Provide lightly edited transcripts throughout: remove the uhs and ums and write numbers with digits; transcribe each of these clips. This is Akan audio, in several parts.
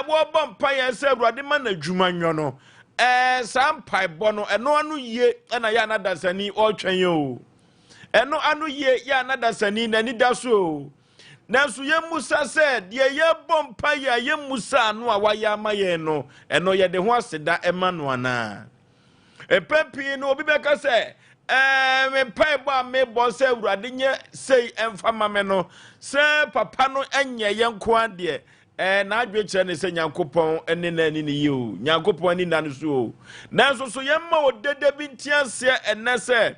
wo bom pa ye se Awurade ma na dwuma nyo no sampai bono eno anu ye na ya na dasani o twen yo eno anu ye ya na dasani na ni daso nanso ye musa se de ye bom pa ye musa anu a wa ya ma ye no eno ye de ho aseda ema no ana epepi no obi beka se me pai ba me bo se Awurade nye sei emfama me no se papa no enye ye nko ade na adwe kire ne se Nyankopon ene na ani ne yiu Nyankopon ani na no so nanso so ye ma odede bi ntiase ene se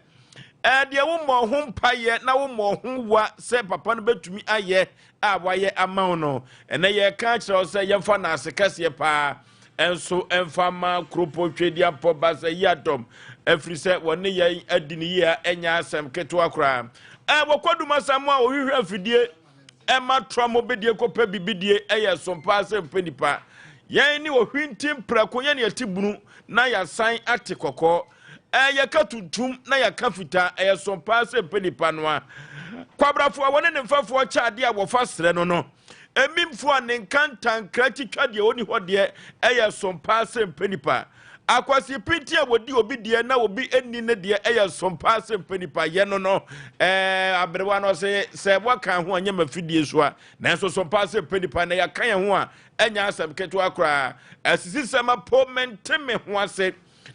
de wo mo ho mpaye na wo mo ho wa se papa no betumi aye a waye ama no ene ye ka kire se ye fa na asekase pa enso emfama kropo twedi apo basa yadom efri se woni ye adini ye enya asem keto akra wokwaduma samu a ohwehwe afidie ema tromo bedie kopa bibidie eye Sompa Asem Mpe Nipa yen ni ohwintim prako ye ne atibunu na ya san ate kokko ye katuntum na ya kafita eye Sompa Asem Mpe Nipa no a kwabrafo woni ne mfafo chaade a wofa sere no emimfo anenkantan kratitwa de oni hode eye Sompa Asem Mpe Nipa akwasi pinti a wodi obi de na obi enni ne de eye Sompa Asem Mpe Nipa ye no abrewa no se waka ho anya mafidie so a nanso Sompa Asem Mpe Nipa na ya kan ho a enya asem keto akra asisi sama po menteme ho ase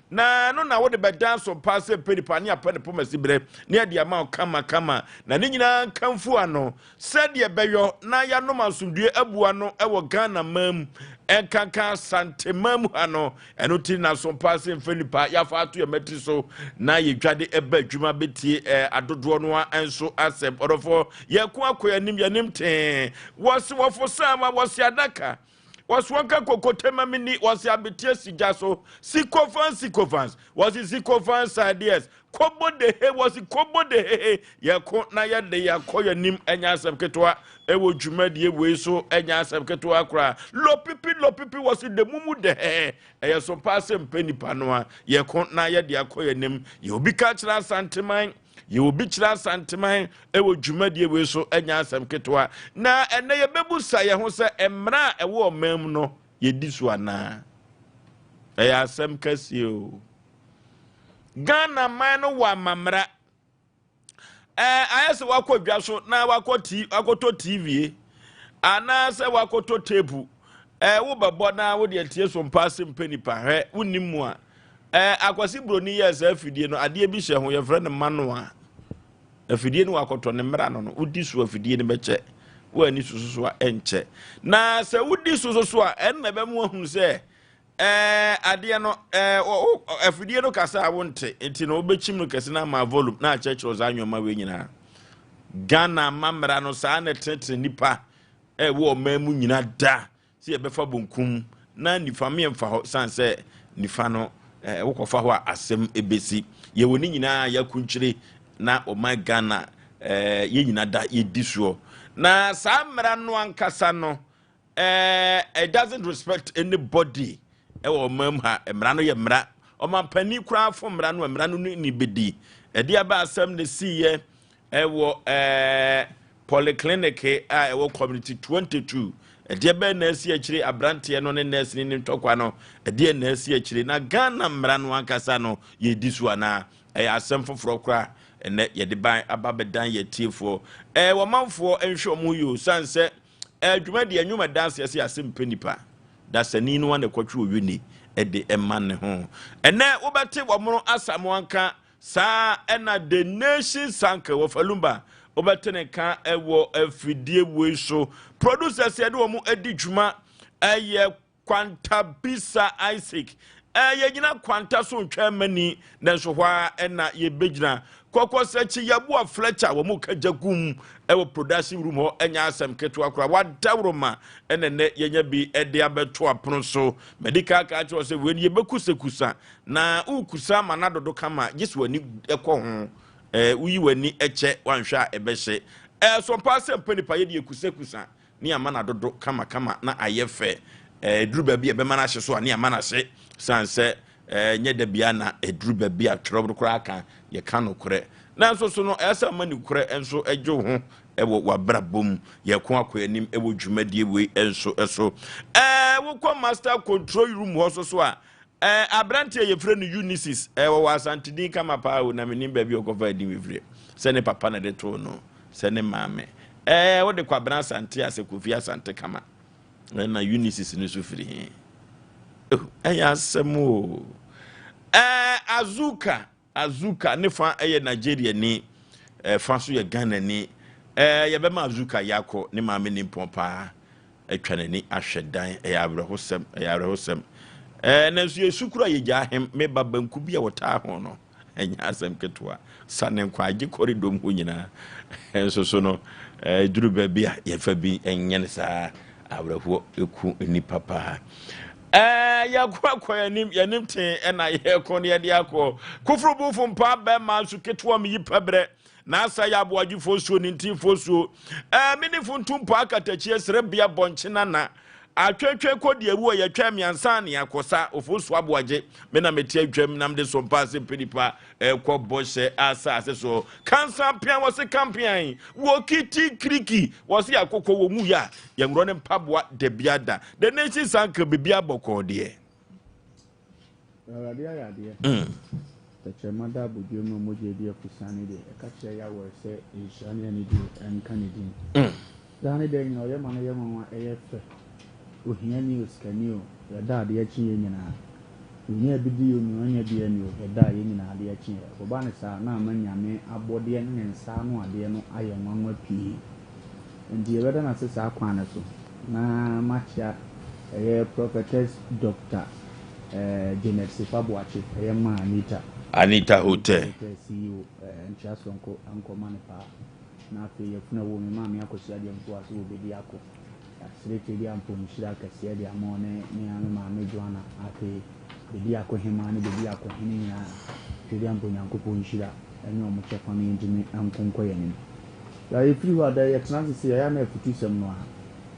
na no na wode bedan Sompa Asem Mpe Nipa ne apane po masibre ne de ama kama na ne nyina kanfu ano sede beyo na ya no masundue abua no ewo Ghana mam enkaka santemamu ano eno ti na Sompa Asem Mpe Nipa ya fa ato ya meti so na ye dwade eba adwuma betie adodo no enso asem orofo ye ko akoya nim ya nim ten wofo sama wosi adaka waswanka kokotema mini wasi abetie sijaso sikofans wasi sikofans ideas kobo de he wasi kobo de he yako na ya de yakoya nim enya asem ketwa ewo dwumadi ewe so enya asem ketwa akra lopipi wasi de mumu de he eya Sompa Asem Mpe Nipa no a yako na ya de yakoya nim ye obi ka kira santeman ye obi kira santeman ewo dwumadi ewe so enya asem ketwa na ene ye bebusa ye ho se emra ewo omam no ye disu ana eya asem kasio Ghana man no wa mamra ayese wakodwa so na wakoto TV ana se wakoto table wo babo na wo de tie Sompa Asem Mpe Nipa he wonimu a akwasi broni yes afidie no ade bi hye ho ye frɛ ne mano a afidie no wakoto ne mra no udi so afidie ne beche wo ani sususu a enche na se udi sususu a en na be mu ahunu se ade no afidie no kasa wonte enti no obechim no kase na ma volume na chechiro za anwoma we nyina Ghana mamra no sa na tete nipa wo mamu nyina da si ebefa bonkum na nifa me mfa ho sanse nifa no wokofa ho asem ebesi ye woni nyina yakunchire na o my Ghana ye nyina da ye disuo na sa mra no ankasa no it doesn't respect anybody ewo mam ha mra no ye mra o man pani kura fo mra no ni bedi edi aba asem ne siye ewo polyclinic ewo community 22 edi aba na si akire abrante no ne nurse ni ntokwa no edi na si akire na Ghana mra no ankasa no ye disu ana asem foforo kura ene ye de ban ababedan ye tiefo wo manfo enhwe omu yo sanse adwuma de anwuma dance yesi Asem Mpe Nipa dasani no wane kwatwe oweni ede emma ne ho ene wobete womono asamo anka sa ena the nation sanka wo falumba wobete ne ka ewo afidie we so producers ye de wo mu edi dwuma eye kwanta bisa Isaac ye nyina kwanta so ntwa mani na so hwa ena ye begina kokko sechi yabo Fletcher wo mu kajagum ewo production room ho enya asem keto akora wadawroma enene yenya bi ede abeto apono so medical ka cho se we ni bekusekusa na ukusa manadodo kama gisu wani ekọ ho uyi wani eche wanhwa ebehye Sompa Asem Mpe Nipa ye de ekusekusa ni amanadodo kama na ayefe eduru ba bi ebema na hye so ani amana hye sanse nye da bia na eduru ba bi atwerobro kra aka ye ka no kore nanso so no esa mani kore enso ejo ho ewo wabrabom ye ko akoyanim ewo dwumadie we enso wo ko master control room ho so a abrante ye frɛ no Unisis wo wasantidi kama pa wo na menim ba bi okofa di mefre se ne papa na de to no se ne maame wo de kwa bran sante ase kofi asante kama na Unisis no so firi he asemo azuka ne fa Nigeria ni fa so ye Ghana ni ye be ma azuka yakọ ne maame ni pompa atwanani ahwedan abrehosem na so ye sukura ye jahem me babanku bia wota ho no asem ketwa sane kwa age corridor ho nyina so no duru ba bia ye fa bi enyen sa abreho eku ni papa ya kwa yanim ten na ye ko ne de akọ kufru bu fumpa be ma so ketwa mi yipabre na asa ya Aboagye fosuo ni ntin fosuo mini funtumpo akatachi esre bia bonchena na atwetwe kodi ewu ye twa miansa ne yakosa Oforisuo Aboagye me na meti adwam nam de Sompa Asem Mpe Nipa ko boshe asa ase so kansa pian wose kampian wo kiti kriki wose yakoko wo mu ya yemro ne mpaboa de biada the nation sanka bibia boko de the mother would you know Moji dear Pusanity, a catcher Yaw say is Shani and Canadian. Danny Day, no, your man, AF. Who hear news can you, your dad, the Achian. You near be you, no, be any, your dying in the Achian. Obanisa, now many Abodian and Samoa, dear no iron one with P. And the other assess our quanaso. Na matcha a prophetess doctor. Janet Sifabuachi, a man, Anita Hotel. CEO and Chasonko, Uncle Manipa. Now, if no woman, Mammy, I could see them to us will be the Ako. Slated the Ampun Shiraka, said the Amone, Niama, Joanna, Ake, the Diako Himani, the Diako Himina, the Ampun Yankupun Shira, and no much of me into me, Ampun Koyanin. If you are the excellency, I am a petition noir,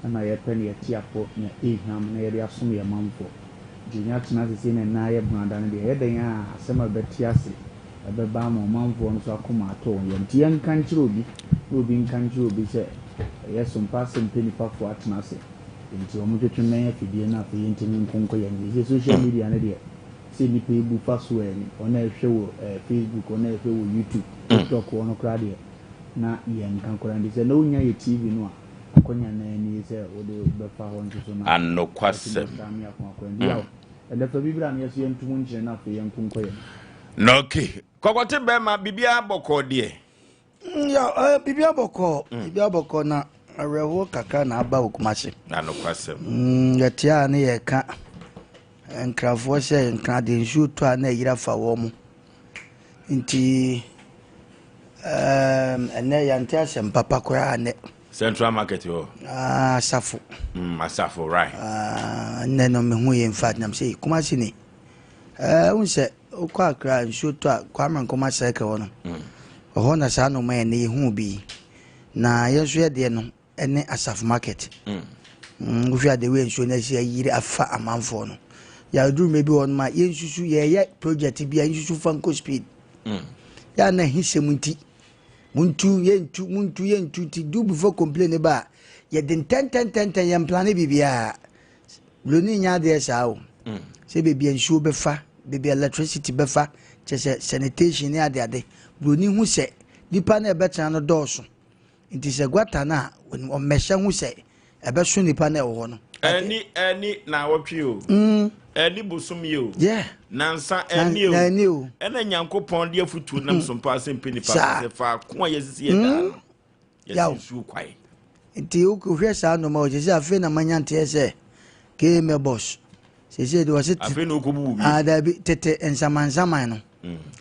and I a penny a tiapo near Eham, area Sumi a month for. Junior Tanasis in a Naya Brandan, the heading Asem Mpe Tiasi, a Babamo, Mamfon, Sakumato, and Tian Kanchubi, who being Kanchubi said, yes, some passing penny for Atnasi. Into a motor to me if you be enough, the internet conquer and social media and idea. See the people fast way on a show, Facebook, on a show, YouTube, TikTok, on a crowd. Now, Ian Kankuran is a no near TV noir. And no question. And the Fabibran, yes, you to munch enough for young Kunkoy. No key. Cocotte Bema, Bibia Boko, dear. Bibia Boko, na a rewo kaka na aba okumashi. Na no question. Yatia ne yeka. Enkrafo se enkra de nsu to na yira fa wo mu. Nti ene yante Asem papa kora ne. Central Market, Asafo. Asafo, right. Neno me hu ye in fact nam say Kumasi ni. Unse okwa Accra nsu to Kwame Kumasi eke wono. Ho na sa no ma ne hu bi. Na yeso ye de no ene Asafo Market. Ufi ade we nsu na si yiri afa amanfo no. Ya duru me bi won ma ye nsusu ye project bi ya nsusu fanko speed. Ya na hisemunti. Muntu yentu ti do before complain ba ye den 10 yam plan bibia loni nya de sao se bebia nsuo befa bebia electricity befa chese sanitation ne ade loni hu se nipa na ebetra no dooso nti se gwata na o mesha hu se ebeso nipa na ewo no any na wotwe o any busum yo yeah nansa any o ena Nyankopon de afutu nam Sompa Asem Mpe Nipa se fa ko yesisi ye da yesu kwai nti o ko hwe sa no ma o je se afi na manyante ese ke me boss se de wase afi no ko bu bi da bi tete ensamansaman no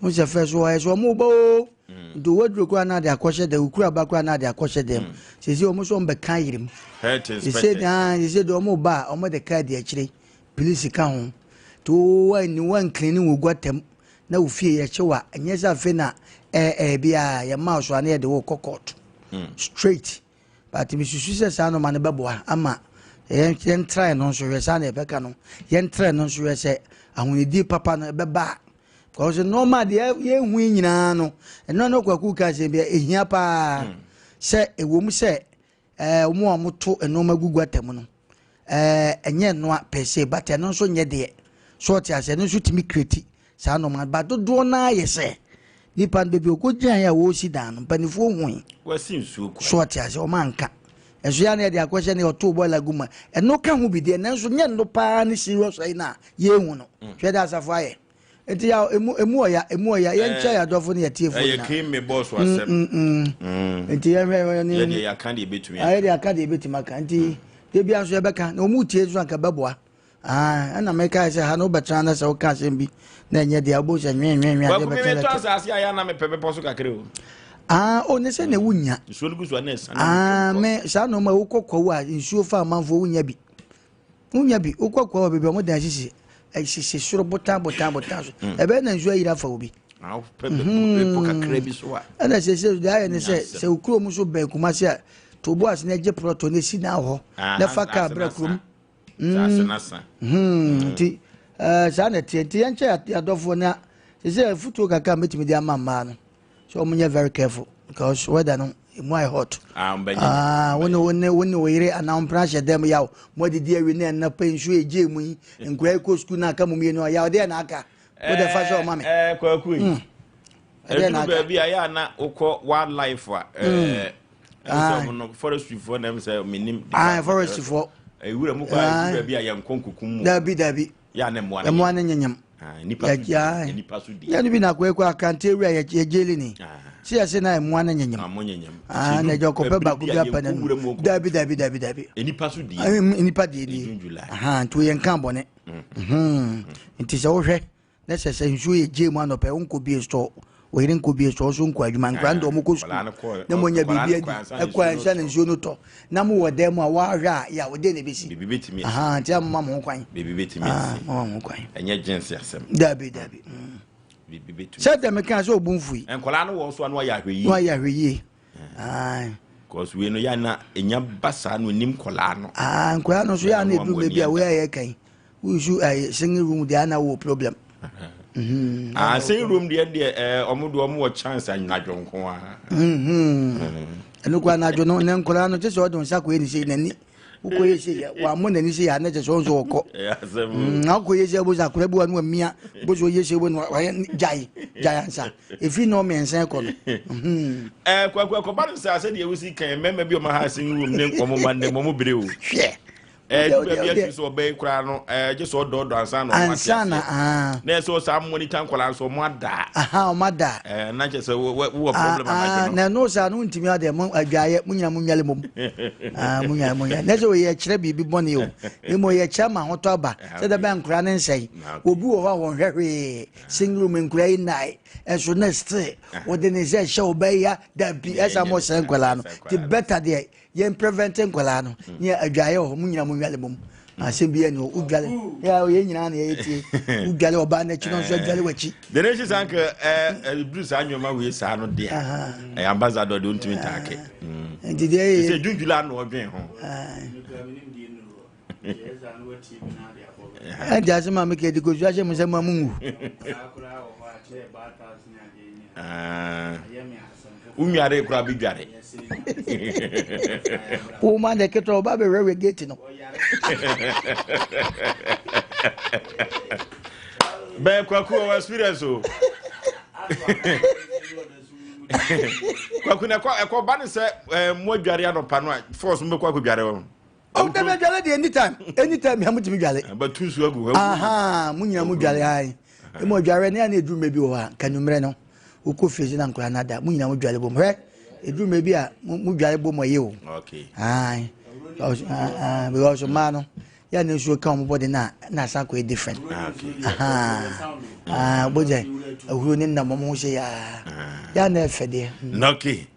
o se fe so wa so mo bo do wodro ko na de akoshe de ukura ba ko na de akoshe dem se o mo so mbe kan yirim se de o mo ba o mo de ka de akire police ka ho to one cleaning wo gwatem na wo fie ye chewa anyeza fe na bia ya mouse ane de wo kokot straight but mi susu se sa no ma ne beboa ama yen try no so we sa na be ka no yen try no so we se ahunidi papa no beba because normal de ye hu nyina no eno no kwaku ka se bia ehia pa se ewo mu se omo amoto enoma gugu atam no enye no per se but eno so nye de short as eno so timi kreti sa no man ba dodo na yese nipa bebi okojan ya wo si dan no panifo hu wasi nsuo kwa short as o man ka enso ya na de akwese ne oto boy laguma eno ka hu bi de enso nye no pa ni serious ai na ye hu no hwe da asafo aye enti ya emu oya ye ncha ya dofo ne yatie fo na ye kim me boss wasem enti ya hwe ye de ya kan de betumi aye de aka de betumi aka enti de bia so ye beka na omu tie so anka beboa ana meka se ha no betra na se o ka sem bi na nye de abo se nwen de betra me to asase aya na me pepe poso kakere o o ne se na wunya nsuo lugu so na esa me sa no ma ukokwo a nsuo fa manfo wunya bi ukokwo bebi o mo dan sisi sisi suro botan so ebe na nsuo yira fa obi pepe po kakere bi so a ana se da ya ne se ukuro mu so ben kuma se to bo as na je proto ne si na ho na fa ka bra krum nasa ti sa na ti yanche adofo na se futu kaka metimi dia mama no so omunye very careful because weather no more hot when we announce pressure them yaw modidi awi na na pensu eje mu nkura ko school na aka mumie no yaw de na aka wo de fa so mama kwaku yi na baby aya na ukọ wildlife so no forestry for them say minim forestry for ewura mu kwa baby aya nkonkukum mu dabi ya na mo na nyanyam nipa so di ya ni bi na kwa akante ewura ya jeli ni si ase na emu na nyanyam na jokope ba ku bia pa na dabi nipa so di nipa di to yen kan bone nti se wo hwe na se nsu ye je mu anope unko bi store we nko bi store so nko adwuma nkra ndo mo kosu na mo nya bibia di ekwa nsa na nsu no to na mo wode mu a wa hwe a ya wode ne besi bibi betimi nti amma mo kwan bibi betimi mo kwan enye jensi asem dabi bibi betimi se dem kan so obunfui enkola no wo so no ya hweyi cause we no ya na enya basa no nim kola no nkola no so ya na edu me bia we aye kan we should singing room there na wo problem singing room there omo chance anadwo nko eno kwa anadwo no ne nkola no tese odon sako eni sei nani ukoye sei wa mo nani sei ya na tese onzo okọ na ukoye sei bo zakura bo anu amia bo so ye sei bo no jai ansa efi no me nsan ko no kwa ba nsa ase de ewusi kan mema bi o ma ha singing room ne nkomo ma ne mo bere o hwe bia so be kura no je so do ansa no na so sa monitor nkola so mo ada o mada na je so wo problem na no sa no ntimi ade mo adwaye munya munwale mom munya na so ye kire bibi bone o emo ye chama hoto aba se da ban kura ne nsai obi wo ha won hwehwe single room nkura inai eso next wo de ne je show be ya da bi esa mo se nkola no the better there yen preventing nkola no ye adwaye ho munya munwale mom asem bia no udwale ya ye nyina na ye tie udwale oba na chi no so adwale wachi the nation sank Bruce anwoma we sa no de ambassador de ntimi take ndidi ye se junjula no odwen ho just ma make the go judge me say mamu unware kura bi dware o ma de keto ba be rewe gate no be kwaku wa experience o kwaku na kwa ba ne se mo dware anopa no force mo kwaku dware wo o de me dware de anytime ya mutimi dware but tu su agu munya mu dware ai e mo dware ne na edru mebi wo ha kanumre no ukofezi na nkora nada munyina mu dwale bom he edru mebi a mu dwale bom ye o okay because man no ya na so kan mo body na sanko e different boje ahuro ni na mo se ya na efede okay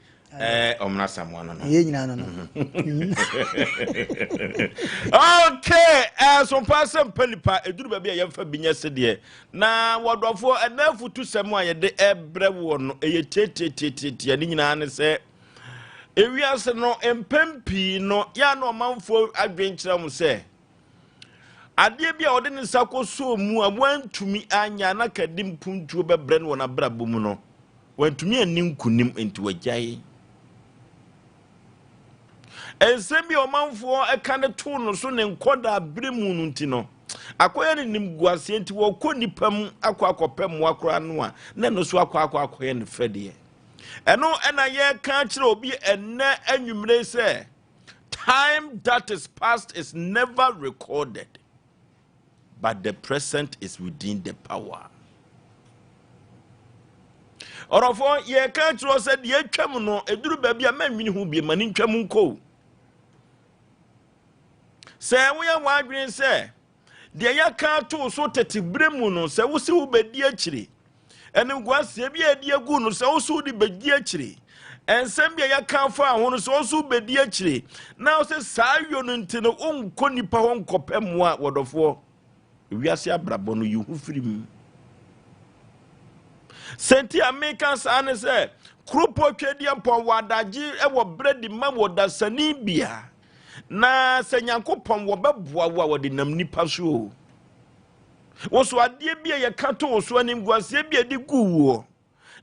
omna samwana no ye nyina no okay Sompa Asem Mpe Nipa eduru ba bia yemfa binya sede na wodofo enafu tu semu ayede ebre wo no eye tete ani nyina ne se ewiase no empempi no ya no manfo adwenkyere mu se ade bia ode ne sakoso mu abwantumi anya na kadim puntuo bebre no na brabo mu no wantumi ani nkunim enti wagyae ensem bi omanfo e kan to no so ne nkoda abremu no ntino akoye ne nimguase nti wo ko nipam akopem wakora no a na no so akoye ne fede eno ena ye kan kire obi enne anwumre se time that is past is never recorded, but the present is within the power. Orofo ye kan kire se de atwam no eduru ba bia manwini hu bi mani ntwam nko se wo ya wadwen se de ya kan to so tetebremu no se wo se wo bedi akire ene guase bi edi agu no se wo so di bedi akire ensem bia ya kan fa ho no se wo so bedi akire na wo se sayo no ntino onko nipa ho nkopem a wodofo wiase abrabo no yuhu firim senti american san se krupo twedi ampon wadaji e wo bredi ma wodasani bia na senyankopon wo beboa wo a wode nam nipa so wo so ade bia ye kato wo so anim guase bia di guwo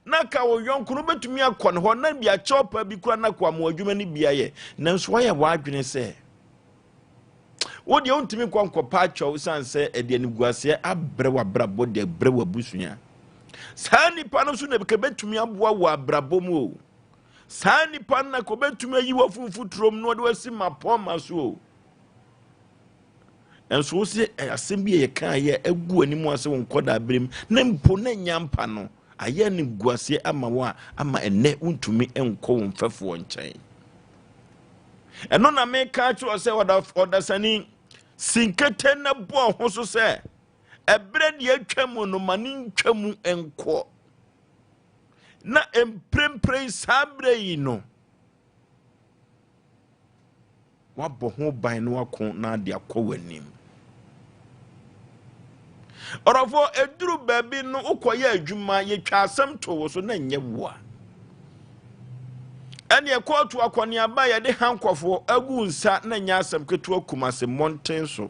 na ka wo yonko no betumi akọ ne ho na bia chopa bi kura na kwa mo adwuma ni bia ye nanso wa ye wadwene se wo de ontimi kwankopa acho sanse ede anim guase abre wa brabo de abre wa busua saa nipa no so na betumi aboa wo abrabo mu o saa nipa na ko betumi ayi wo fufutrom no de wasi mapoma so enso wo se asem bi ye kan ye agu animu ase won koda abrem na mpo na nyampa no aye ni guase ama wa ama ene untumi enko won fefo nchen eno na me ka chu se odasani sinkete na bo ho so se ebre de atwam no mani ntwam enko na emprempre sabre yi no wabɔ ho ban no akon na de akɔwanim orofo eduru baabi no ukoye adwuma ye twa asem to wo so na nye boa ene ekotu akoni aba ye de hankofo agu nsa na nya asem ketu akumase monten so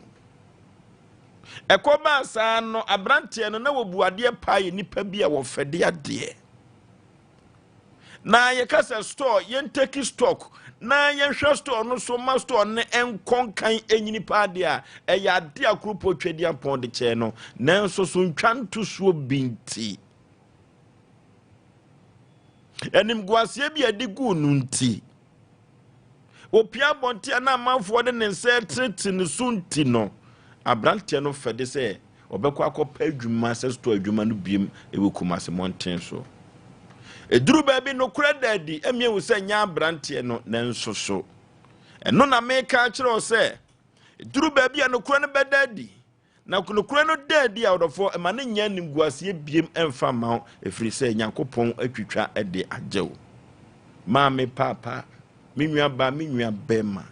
ekoba sa no abrante no na wobuade pae nipa bia wo fede ade na ye kasa store ye take stock na ye hwe store no so ma store ne enkonkan enyini paade a eya ade akrupo twedi ampon de che no nanso so ntwanto so binti enim guase bi adigu nunti opia bonte na manfo de ne nse treti ne sunti no abrante no fede se obekọ akọpa adwuma se store adwuma no biem ewokumase monten so eduru baabi no kura dadi emie wo se nya abrante no nanso so eno na me ka kire se eduru baabi no kura no bedadi na no kura no dadi a odofo ema ne nya nim guase biem emfa ma efiri se nyankopon atwitwa ede agyew ma me papa me nua ba me nua bema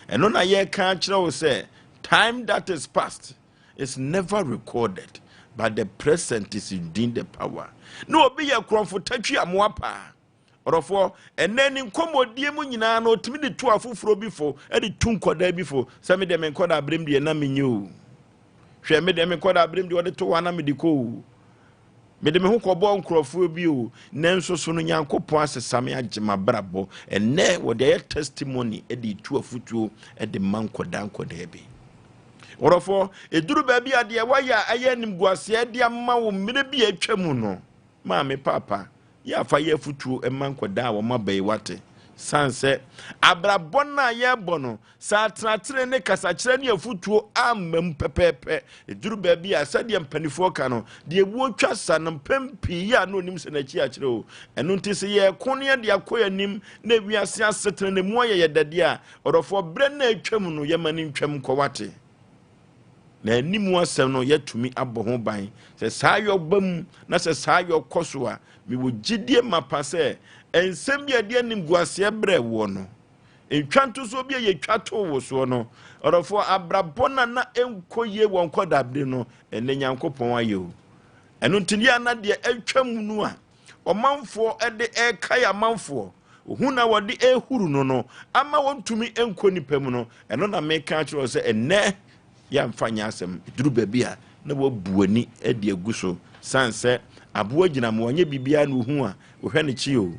eno na ye ka kire se time that is past is never recorded, but the present is indeed the power. No be a comfortatui amoapa. Orofo, and then in commodie munina no timid to a full before, and the tunko there before, some of them and call brim the enemy new. She made them and call brim the other two anamidico. Made them who call born crofubio, Nenso Sunyanko Poas, Samia Jima Brabo, and ne were their testimony at the 2 foot at the Manco Danko Debbie. Orofo eduru baabi ade waya ayenim guase ade amma wo mmere bi atwamu no ma me papa ya fa ye futuo emankoda wo mabai wate sanse abrabona ye bono sa tratere ne kasakire ne afutuo amam pepepe eduru baabi asade mpanifo ka no de ebuo twa sanam pempi ya no nim se na chi akire o eno ntise ye kone de akoyanim na wiase asetere ne mu ye dade a orofo bre na atwamu no ye mani ntwam kwawate na nimu asem no yatumi abɔ ho ban se sayo bam na se sayo koso a mi wo gidie mapa se ensem bia de anim guase bre wo no entwanto so bia ye twato wo so no orofo abrabona na enkoye won kodabre no ene nyankopon ayo eno ntilia na de atwam nu a omanfo de ekaya manfo ohuna wode ehuru no ama wontumi enkoni pam no eno na meka kiro se ene ya mfanya asem duru baabi a na wabuani ade aguso sanse aboa gina mo anya bibia no hu a ohwe ne chi o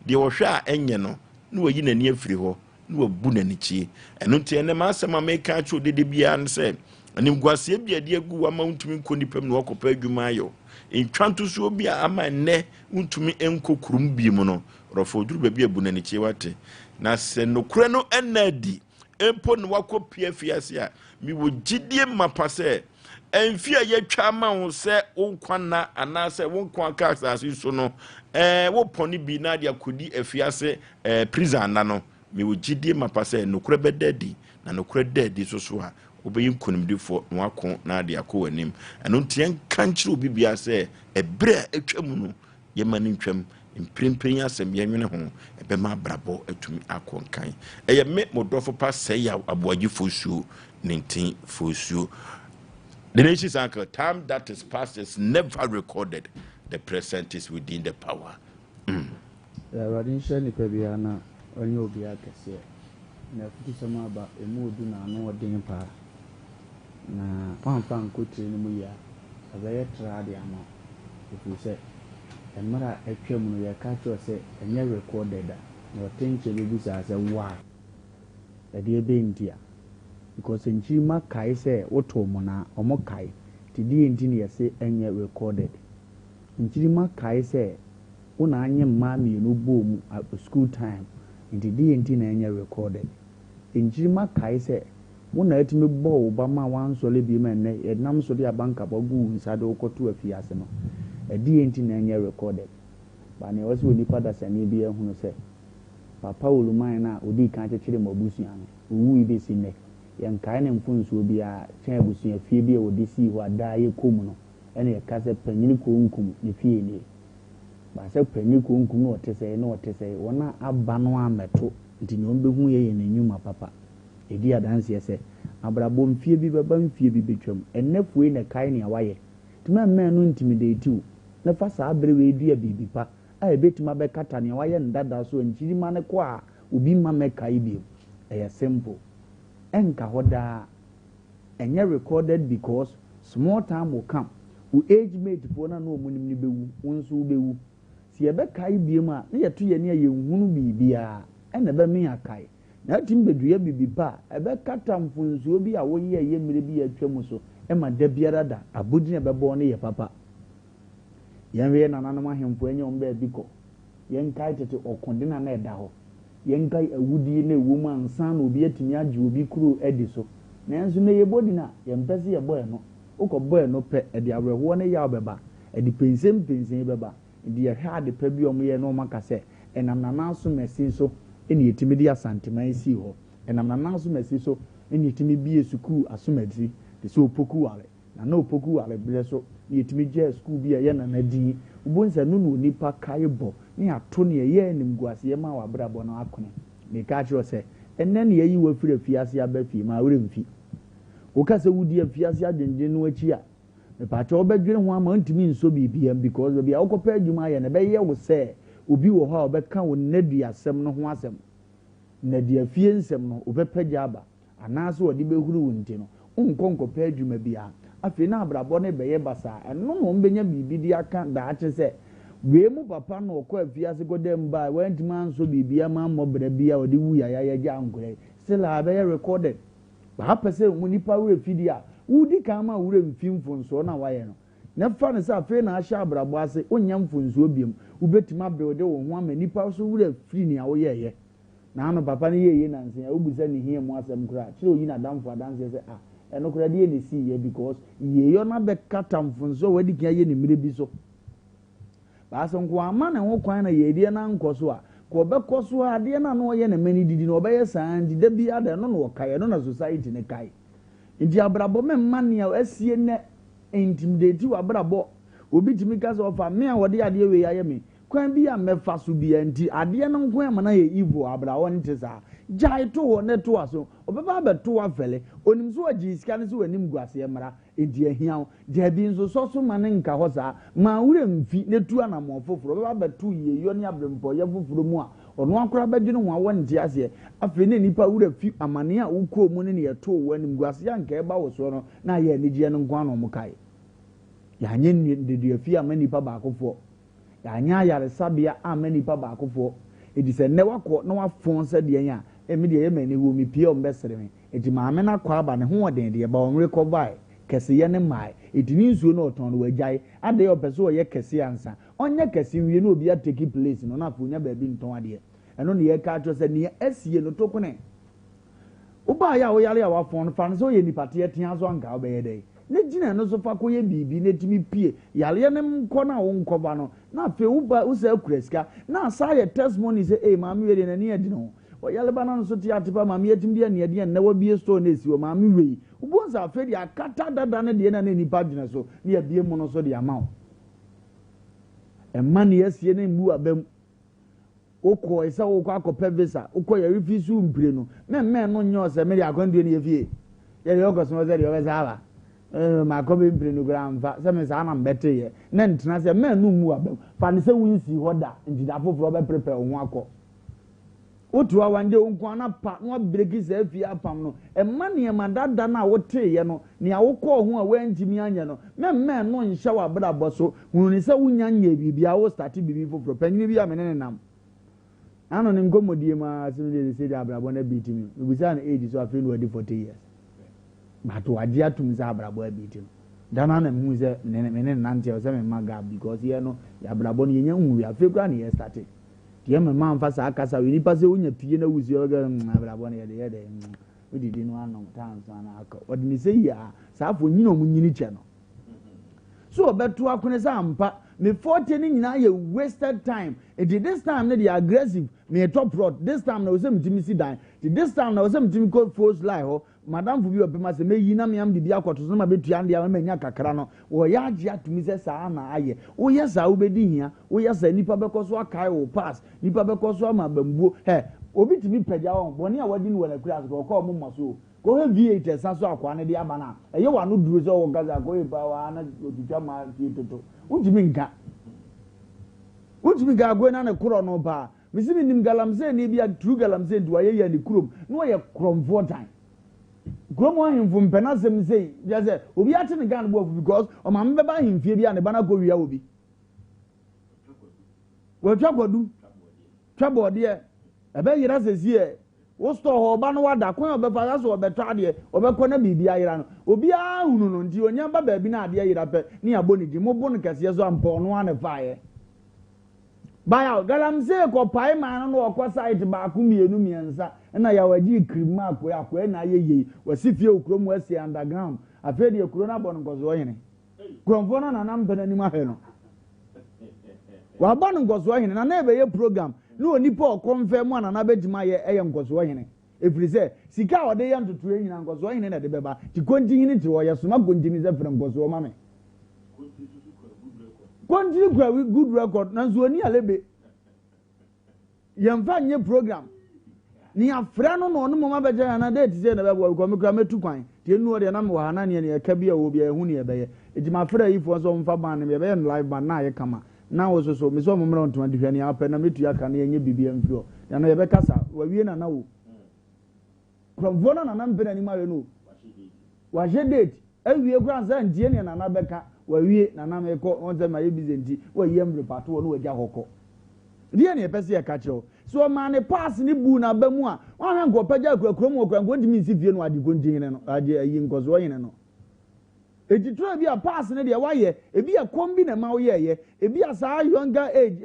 de wo hwe a enye no na wayi nani afiri ho no wabu na nichie eno nti ene ma asema meka acho dede bia no se anim guase bia de agu ama untumi nkoni pam no wakopa adwuma ayo entwanto so obi ama ne untumi enkokurum bi mu no rofo duru ba bia bu na nichie wate na se nokure no enadi empo no wakopia fiase a mi wo gidie mapase emfi a yetwa ma wo se wonkwana ana se wonkwa ka asase so no wo poni bi na dia kodi afiase prison na no mi wo gidie mapase nokure bedadi na nokure dadi so a obeyin konimdifo no akon na dia ko anim eno ntien kanchire obi bia se ebre atwam no yemani ntwam mprempren asem yenwene ho ebema brabo atumi akon kan eye me modofo pa Osei Yaw Oforisuo 19 Oforisuo. The nation's anchor, time that is past is never recorded. The present is within the power. Radisha Nipabiana, on your Biakase. Now, some about a mood do not know what dinner pa. Na Pampan could train Muya, a very tradiano. If you say, and Mara a chum, your catcher say, and you recorded that. No attention to this as a why. A dear being dear. Because in Chima Kai say Otomona or Mokai, the engineer say and yet recorded. In Chima Kai say, Una anya mammy no boom at school time, in the engineer and yet recorded. In Chima Kai say, Una let me bow Bama one solid beman, a nam solia bank up or goo inside Oko to a fiasano. A engineer and yet recorded. But I also Nipa that's an EBA who said, Papa will mind Udi can't chill him or busian, who be seen neck. Yan kind of funds will be a chamber a Phoebe or DC who are die common, and a casa penny cum, the fee. But I said penny cum, no to say, no to say, one a banwa metal, it in your in a new papa. A dear dance, yes, Abrabom Phoebe, Babam Phoebe betrum, and never win a kind of way. To my man, no intimidate too. The first I believe, dear baby pa, I bet my back at an wire and that so and Chimana qua will be my mecaibi. A simple. Enka hoda enye recorded because small time will come we age mate for na no munim ni bewu wonso bewu si ebe kai biem a na yeto ye ne ye hunu bibia ena be me akai na tim bedua bibi pa ebe katamfo nso bi a woye ye mire bi atwam so e ma da biara da abudi ne bebo ne ye papa yanwe na nanom ahemfo enye omba biko yen kai tete okondena na eda ho yen kai awudi na ewo ma nsan na obi atimi age obi kuro edi so na enso na ye bodi na ye mpese ye boy no ukọ no pe e de awerho na ya obeba e de pensem beba e de ha de pa bi omo ye no maka se enam na nanso mesi so eni etimi de asanteman si ho enam na nanso mesi so eni etimi bi esukuu asomadi de so opoku wale na opoku wale ble so ni etimi je school bi ye na nadin ubonsa no no nipa kai bo ni ato ne ye nim guase ye ma wa brabo no akone me ka kiro se enne ne yi wa fira fiase abafi ma wure mfi o ka se wudi afiase agenje no achi a me pa cha obedwere ho ama ntimi nso bibia because bia okopa adwuma ye ne be ye wo se obi wo ha obeka wo nadu asem no ho asem nadu afie nsem no obepagya aba anaso odi behuru wo nti no nkonkopa adwuma bia afi na abrabo ne beye basa eno no mbenya bibi di aka da ache se we mu papa no okọ afiase godem ba wantima nso bibia ma mmobra bia odi wu ya gya ankure still abeye recorded ba pese mu nipa we fidia wudi ka ma wure mfimfo nso na waye no na fa ne sa afi na ahya abrabo ase onyam mfonso biem ubetima build wo ho ama nipa so wure free ni awo ye na ano papa ne ye na nsen obusa ni hie mu asem kura kire oyi na damfo adanse se eno kura de ne si ye because ye yo na be katamfonso wadi kan ye ne mire bi so ba so nko ama na ho kwan na ye die na nkoso a ko be koso a de na no ye na mani didi no be ye san di da bi ada no no kai no na society ne kai ndi abrabo me mane a asie ne intimidate wa abrabo obi timi ka so fa me a wode ade we ya ye me kwan bi a mefa so bi anti ade no nko ama na ye evil abrawo nte sa jai to ho ne to aso obeba be to afele onim so agi sika ne so wanim guase mra edi ahia de bi nso so mane nka ho sa ma wure mfi ne tu anamo foforo obeba be to ye yo ne abrempo ye foforo mu a ono akora badwene ho awo nte ase afi ne nipa wure fi amane a ukọ mu ne ye to wanim guase ya nka eba wo so no na ye anigye no nko ano mu kai ya nye de afi amani nipa ba akofo ya nya yare sabia amani nipa ba akofo edi se ne wakọ na wafon se de yan emi de ye mani wo mi pie o mbesere me eti maame na kwa aba ne ho oden de ba on recover kese ye ne mai eti ni nsuo na oton no wagyae ade yo pese o ye kese ansa onye kese wie na obi a take place no na afu nya ba bi nton ade eno ne ye ka atwo se ne asie no tokune uba ya o yale ya wa fon fa no so ye nipa te tia so anka obeye dey ne gina no so fa ko ye bibi ne timi pie yale ne mko na wo nkoba no na fe uba usa akureska na asa ye testimony say eh maami we de na ne adi no o yale ba na so te atipa maami atim de ne adi na wa bie store na esi o maami we ubonza fe de akata dada ne de na nipa gina so ne ya bie mu no so de amawo emma ne asie ne mbu abam okọ isa okọ akọpẹ visa okọ ya refisu mpire no me no nyo se me ya kwandue ne yefie ya de okọ so ze de obeza aba ma ko be mpire no gra mfa se me sa na mbete ye na ntena se me no mu abam fa ne se winsi hoda ndida foforo be prepare ho akọ otu awande onko na pa no breki se afie apam no emma ne ma dada na wote ye no ne awokọ ho a wanjimi anya no me no nhya wa bra boso hunu se wunya nya bibia wo start bibi foforo panyi bi amene nam ano ne nkomodie ma simile se dia abrabo na bitimi ubisa na age so afei no wadi 40 years but waji atum za abrabo abitimi dana na mu ze ne nante o se me maga because ye no ya abrabo no yenya hu ya afei kra na ye start tie me ma mfa sa akasa we ni pase wonya pie na wusi o ga abrabo na ye de odidi no anom tan so na aka odi ni se ya sa afo nyina mu nyini che no so obeto akone sa ampa me 40 ni nyina ye wasted time it this time na they aggressive me top rod this time na osem timi si dan this time na osem timi ko force lie ho madam fu bi obema se me yi na me am de bi akoto so na betu ande am nya kakra no wo ya age atumi se sa na aye wo ye sa wo bedi hia wo ye sa nipa bekoso akai wo pass nipa bekoso ama bambuo he obi timi pagya won boni a wadi ni wala kura so ko mo maso ko he V8 saso akwa ne de aba na eye wa no duro so wo gaza ko e ba wa na otutwa ma ti toto utimi nka utimi ga go na ne kuro no ba misimi nim galamse ne bia true galamse ndu aye ya ni kurom no ye kromfo time krom wa himfo mpena sem sei bia se obi ate ne gan bo because o ma mbe ba himfie bia ne bana go wia obi wo twabo de ebe yira sesie wo store ho ba no wada kwan obefa so obeto ade obekọ na bibia yira no obi a hunu no ndi onya ba ba bi na ade yira pe ni aboni di mo bonu kase so ampo no ane faaye baya galamse ko pai ma no okọ site ba ku mienu miensa na ya waji krima akọ na ayeye wasifie okrom wasi underground afedi ekuro na bon ngozo yene kromfo na na mpena ni ma he no wa bon ngozo yene na ebe ye program no nipa okonfirm na na begima ye eye ngozo yene efrise sika ode ye ntutu enyina ngozo yene na de beba ti kontinini ti wo ye soma kontinini ze frem ngozo ma me kontinini kwa we good record na zo ni alebe yemfa nye program ni afra no no mo ma beja na date ze na bebo ko me kra metu kwan ti enu ode na me wa na ne e ka bia wo bia ehu ne e beye ejima afra yi fo so mfa ban ne be live ban na ye kama na wo so me so mo mra ntoma dihwa ni apa na metu aka na yenye bibia mfio ya no ye be kasa wa wie na wo from vona na mpena ni ma we no wa je date ewie kra nza ndie ne na beka wa wie na na me ko onze ma ye bizenti wa yem repato wo no waja hokọ die ne pese ye ka kiro so ma ne pass ni bu na ba mu a wa hwan go pagya akura mu okura ngo ndimi si fie no adi go ndin no adi ayi ngozo yin no ejitro bi a pass ne de wa ye ebi a kombi na ma wo ye ebi a sa younger age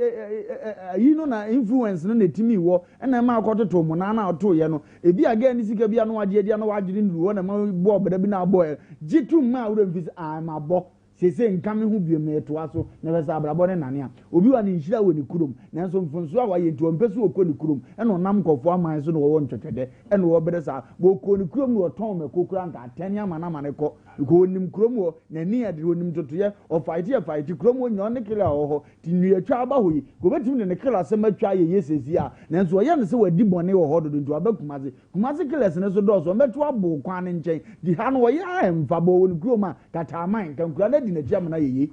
yi no na influence no na timi wo na ma akototo mu na na oto ye no ebi a ga ni sika bi a no ade ade no wagire ndu na ma bo obeda bi na bo jitu ma wo mfisi a ma bo sese nkame hu biem na eto aso na be sa abrabo ne nane a obi wa ni nhira wo ni kurom na so mfonso a wa ye nti ompesu okọ ni kurom e no nam kofo aman so no wo ntwetwede e no wo bede sa bo ko ni kurom no ton me kokura nka atani ama na mane ko ko nim kurom wo na ni ade onim totoye o fight kurom wo nyon ne kila ho ti nu atwa aba hoyi ko betim ne kila se matwa ye yesesi a na so ye ne se wadi bone wo ho dodo nti abakumaze kila se ne so do so meto abo kwan ne nchen di ha no wo ya emfa bo wo ni kurom a kata aman kan kura na di na jam na yeye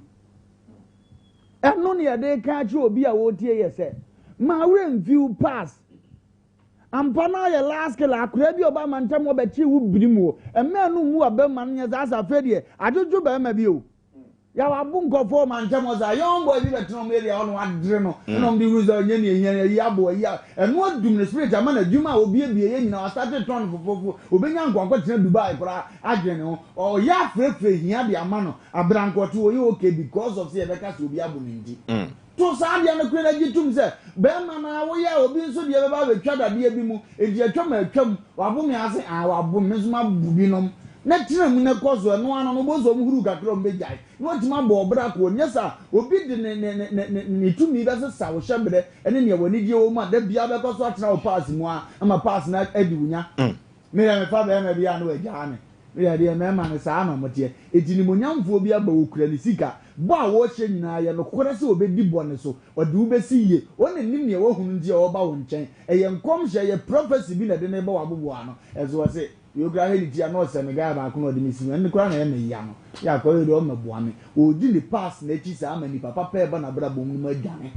eno ne de ka chi obi a wo tie ye se ma view pass ampana ye last kila akura bi oba mantam oba chi wu birimu emme no mu aba man nya za sa fedie ajojo ba ma bi o ya wabu nkofo man chamo za young boy bi beto me area ono adre no no ndi ruza nye ne ehia ya abo ya eno adum ne spirit ama na dwuma obi ebie ye nyina wa start ton fofofo obenya nkwankwa tena Dubai pra adre ne o ya frefre hia de ama no abrankoto oyi okay because of say beka so obi abo ne ndi to sa de na kwena gitum se be ma na wo ya obi nso de be ba betwa dade bi mu edi atwa ma atwam wabo me ase wabo me so ma bubi nom na tina mu na kozo no ano no bozo mu huru kakro mbejai no tima bo obra ko nyesa obi de ne tumi be sesa wo hyebre ene ne wani die wo ma da bia be koso atena wo pass mu ama pass na adi wunya me ya me fa be ma bia no agya me ya de me ma ne sa ma motie edi ni monyamfo bi aba wo kura ni sika bo a wo hye nyina ya no kokora se obedi bone so ode wo besi ye woni nim ne wo hunu die wo ba wo nchen eye nkom hye ye prophecy bi na de ne ba wa bobo ano ezo wo se you gra he dia no se me ga ba ko no de misi en kura na ye me ya no ya ko ye do me boa me o di ni pass na chi sa ama ni papa pe ba na bra bom ni ma dwane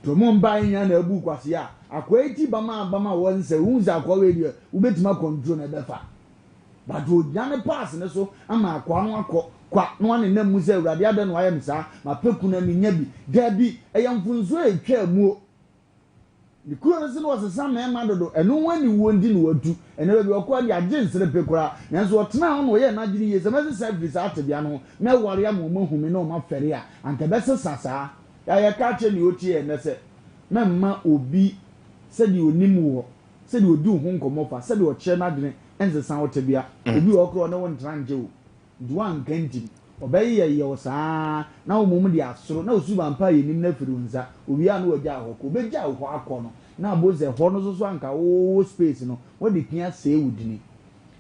to mo mba nya na abu kwase ya akwa eti ba ma won se unza akwa we dia u betima control na be fa but o dwane pass ne so ama akwa no akọ kwa no ane na mu se urade ade no ayem sa ma peku na mi nya bi da bi eyamfunzo etwa mu ni kuro nse no wasesa mema dodo eno wani wondi no wadu ene be okwa ya jinsere pekura nanso otena ho no ye na giri ye semase service atebia no me ware am mo humi no ma fere a anka be sesa ya ka che ni otie ne se memma obi se di onim wo se di odi ho nkomofa se di o che na dene ense san otebia obi okro no won tranje o duan kanti obayi ye osa na omum di asoro na osuba mpa yenim na firi unza owi anu oja ahoko obeja ahoko akọ no na aboze ho no so anka wo space no wo de pia se wudini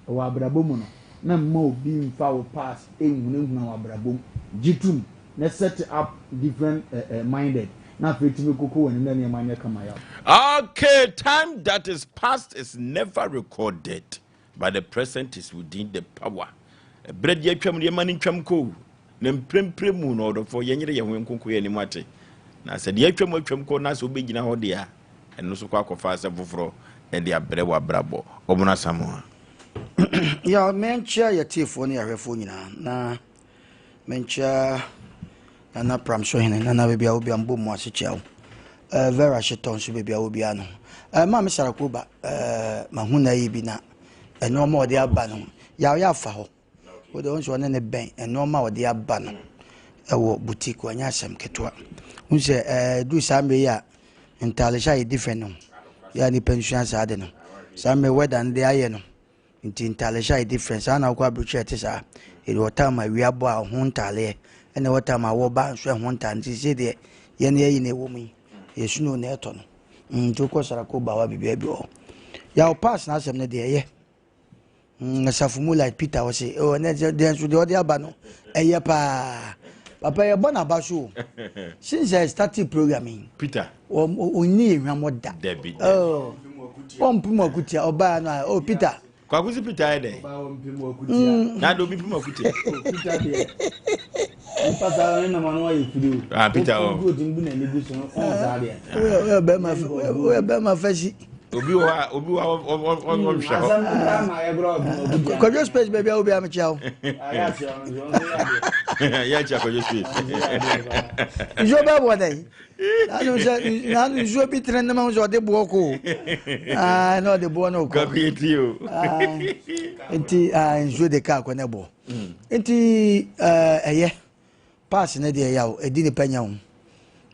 wa abrabom no na mma obi mfa wo pass ehunehuna wa abrabom jitum na set up different minded na fetimi koko woni na ne manya kama ya. Okay, time that is past is never recorded, but the present is within the power. Bread ye twam ye mani twam ko na mprempre mu no do fo ye nyere ye ho nkonko ye ni mate na se de twam ko na so begina ho de a eno so kwa akofa ase foforo e de abre wa brabo omuna samoa ya mencha ya tifo ni ahwefo nyina na mencha na pram so hene na bebia obi ambo mu ase chiao vera sheton so bebia obi ano ma me sarakoba mahuna yi bi na eno ma ode aba no ya fa ho wo de onso ne ben eno ma ode aba no ewo boutique wanya Asem ketwa unse du sambe ya intalisha yi different no ya ni pension sa de no sambe weather nde aye no intalisha yi different sa na kwa bruche te sa e wota ma wi abo a ho ntale ene wota ma wo ba nso ho ntanti se de ye ne yi ne wo mu yesu no na eto no njoko sarakoba wa bibia bi o ya o pass na Asem ne de ye safumu like Peter was say oh na den so the other aba no eye pa papa ye bona ba so since I started programming Peter oni enwamoda Debbie oh pompu mokutia oba na oh Peter kwa kuzi Peter ede Ba o mpi mo kutia na do bi pimo kutia Peter de pasa na mano ayi firi ah Peter o good mbu na lebu so on za de we be ma fashi obi wa on show Asem ta ma ye bro obi ko just space baby obi am chao aya se on zo ya cha ko just jo ba bo dai na no jo bi tren na ma jo de bo ko no de bo no ko ka kweti o enti jo de ka ko ne bo enti eye pass na de ya o edi ni panya ho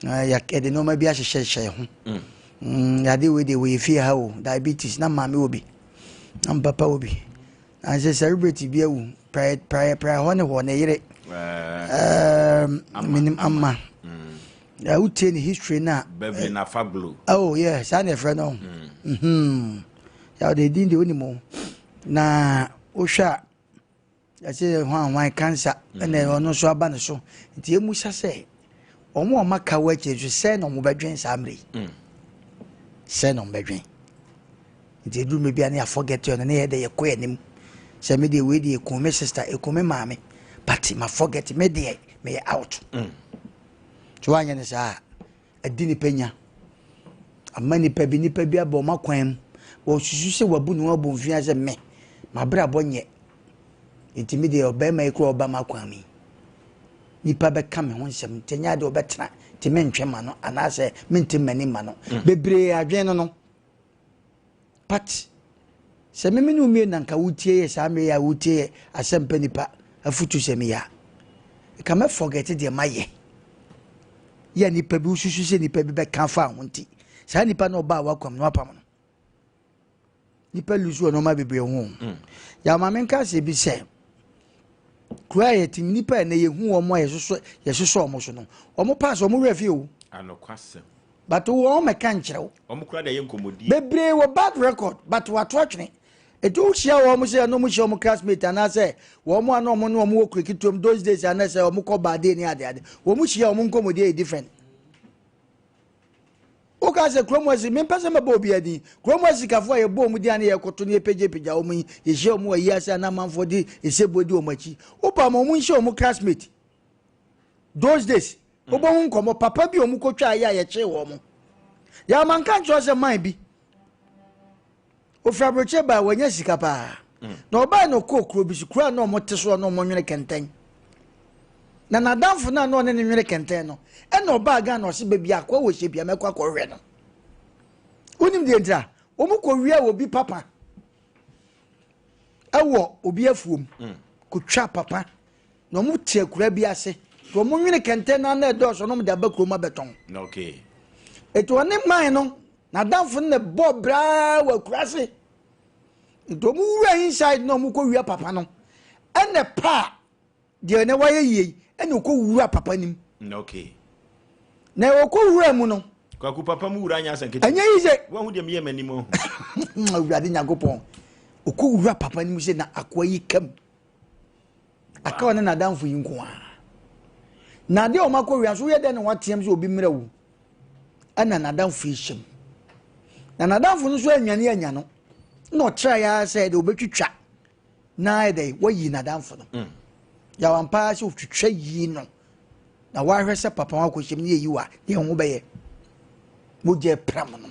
ya ede no ma bi a hye ho ya de we fi ha o diabetes na mama obi na papa obi and say celebrate bi awu prayer ho ne yire minim amma ya utie ni history na Beverly na Faglo oh yes I never know ya de din de onimo na ohwa ya say one cancer na ono so aba ne so nti emu sha say omo maka wa cheju say no mo badwen samre say no badwen nti edu me bia na forget you na ye de ye ko enim say me de we de ko me sister e ko me mama but ma forget me de me out so anya ne sa adini penya amani pa bi nipa bi abo makwan wo susu se wabu no abo mfia se me ma bra bonye nti me de obema e ko oba makwan mi nipa be ka me ho nsem tenya de obetena te mentwema no anase mentem mani ma no bebre adwen no pat se me no mi nanka wutie ye sa me ya wutie Asem Mpe Nipa afutu se me ya ka me forget de maye ya nipa bi ususu se nipa bi be kan fa ho nti sa nipa no ba wakwam no apam no nipa lusu no ma bebre ho ya ma menka se bi se quiet nipa na ye hu omo yesoso omo so no omo pass omo refi o anokwase but wo me kan kire omo kura da ye nkomodi bebre wo bad record but what watching etu hia wo mo se no mo hia omo classmate ana se wo mo ana omo no omo wo cricket those days ana se omo ko bad ni ade wo mo hia omo nkomodi e different o ka se kromwasi me pese me bo bia di kromwasi kafo ye bo mu di ane ye koto ne pejepija o mu ye hye o mu ayi ase na manfo di esebodi o machi o pa mo mu hye o mu classmate those days o bo nkomo papa bi o mu kotwa ya ye che wo mu ya man kan cho se man bi o fabriche ba wanya sika pa na oba no kokro bi sikura na o mo teso na o mo nwene kenten na nadamfo na no ne nwere kenten no e na oba ga na o se bebi akwa wo hye bia mekwa kwore no unim de ntra o mu ko wi wo bi papa ewo obi afuom ko twa papa na mu tie kura bi ase to mu nwere kenten na na do so no mu da ba kroma beton okay eto ne man no nadamfo ne bo bra wa kurase to mu wi inside no mu ko wi papa no ene pa de ne waye yi ene ko wura papa nim okay na o ko wura mu no kwaku papa mu wura anya sankete anya yize wa hu de me yema nim ho awurade nyagopon o ko wura papa nim se na akwa yi kam aka one na danfo yi nko a na de o mako wura so ye de ne watiem se obi mra wu ana na danfo yi hyem na danfo no so anwane anya no na o try ya se de obetwitwa na de wayi na danfo no ya wampa se otwitwa yi no na wa hwese papa wa ko hyem ne yi wa ye ho beye mo je pram no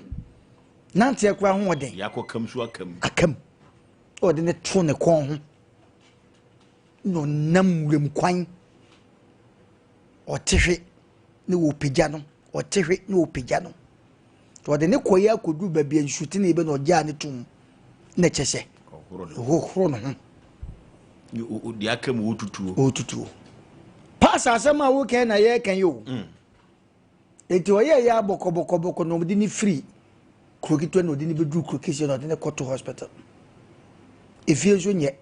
nante ekwa ho oden yakokam so akam ode ne to ne kon ho no nam wurem kwan otehwe ne wo pegya no otehwe ne wo pegya no to ode ne koyi akodu ba bia nsuti ne be no gya ne tum ne kyese ohoro no o di akam wotutuo pass asema wo ken na ye ken yo enti oye ya boko no di ni free krokito no di ni bedu krokisi no di ne koto hospital efie so nye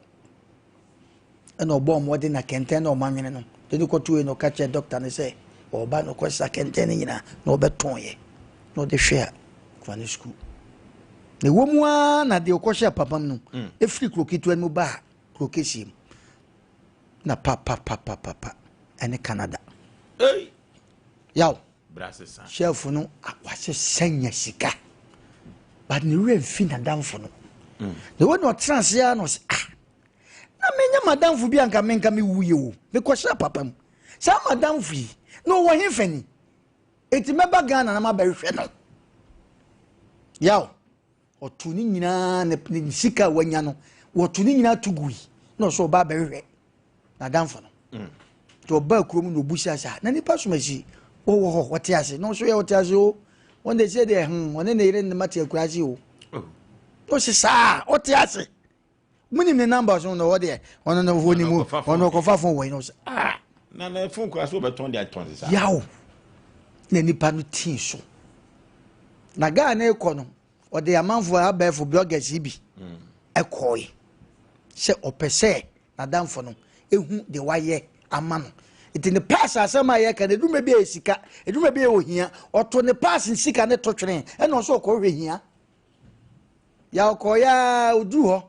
ena obo mo di na kenten na o manwene no di koto e no ka che doctor ne say oba no ko sa kenten nyina na obeton ye no de hwe a kwani school ne wo mu a na de ko hwe papa no e free krokito no ba krokisi na papa ene Canada yaw brasesa chef no akwase sanya sika but ne remfi na damfo no the one no trans ya no na menya madamfo bi anka menka me wuye wo me kwasha papa mu sa madamfo yi no wo hemfani eti meba Ghana na mabahwe no yaw otuni nyina ne sika wanya no wotuni nyina tugui no so ba bahwe na damfo no to ba kurom no busia sa na nipa somaji wo hote ase no so ye hote ase o won dey say dey won na ire ne mate akurase o o se sa hote ase muni me number so no wo dey won no voni mu won no ko fa fon wo no na fon ko aso beton dey aton sa yawo na nipa no tin so na ga na ekọ no o dey amanfo abefo bloggers bi ekoi se opese na damfo no ehu de waye amano iti ne pass asema ye ka ne duma bi esika eduma bi ohia oto ne pass nsika ne totwene e no so ko hwehia ya ko ya odu ho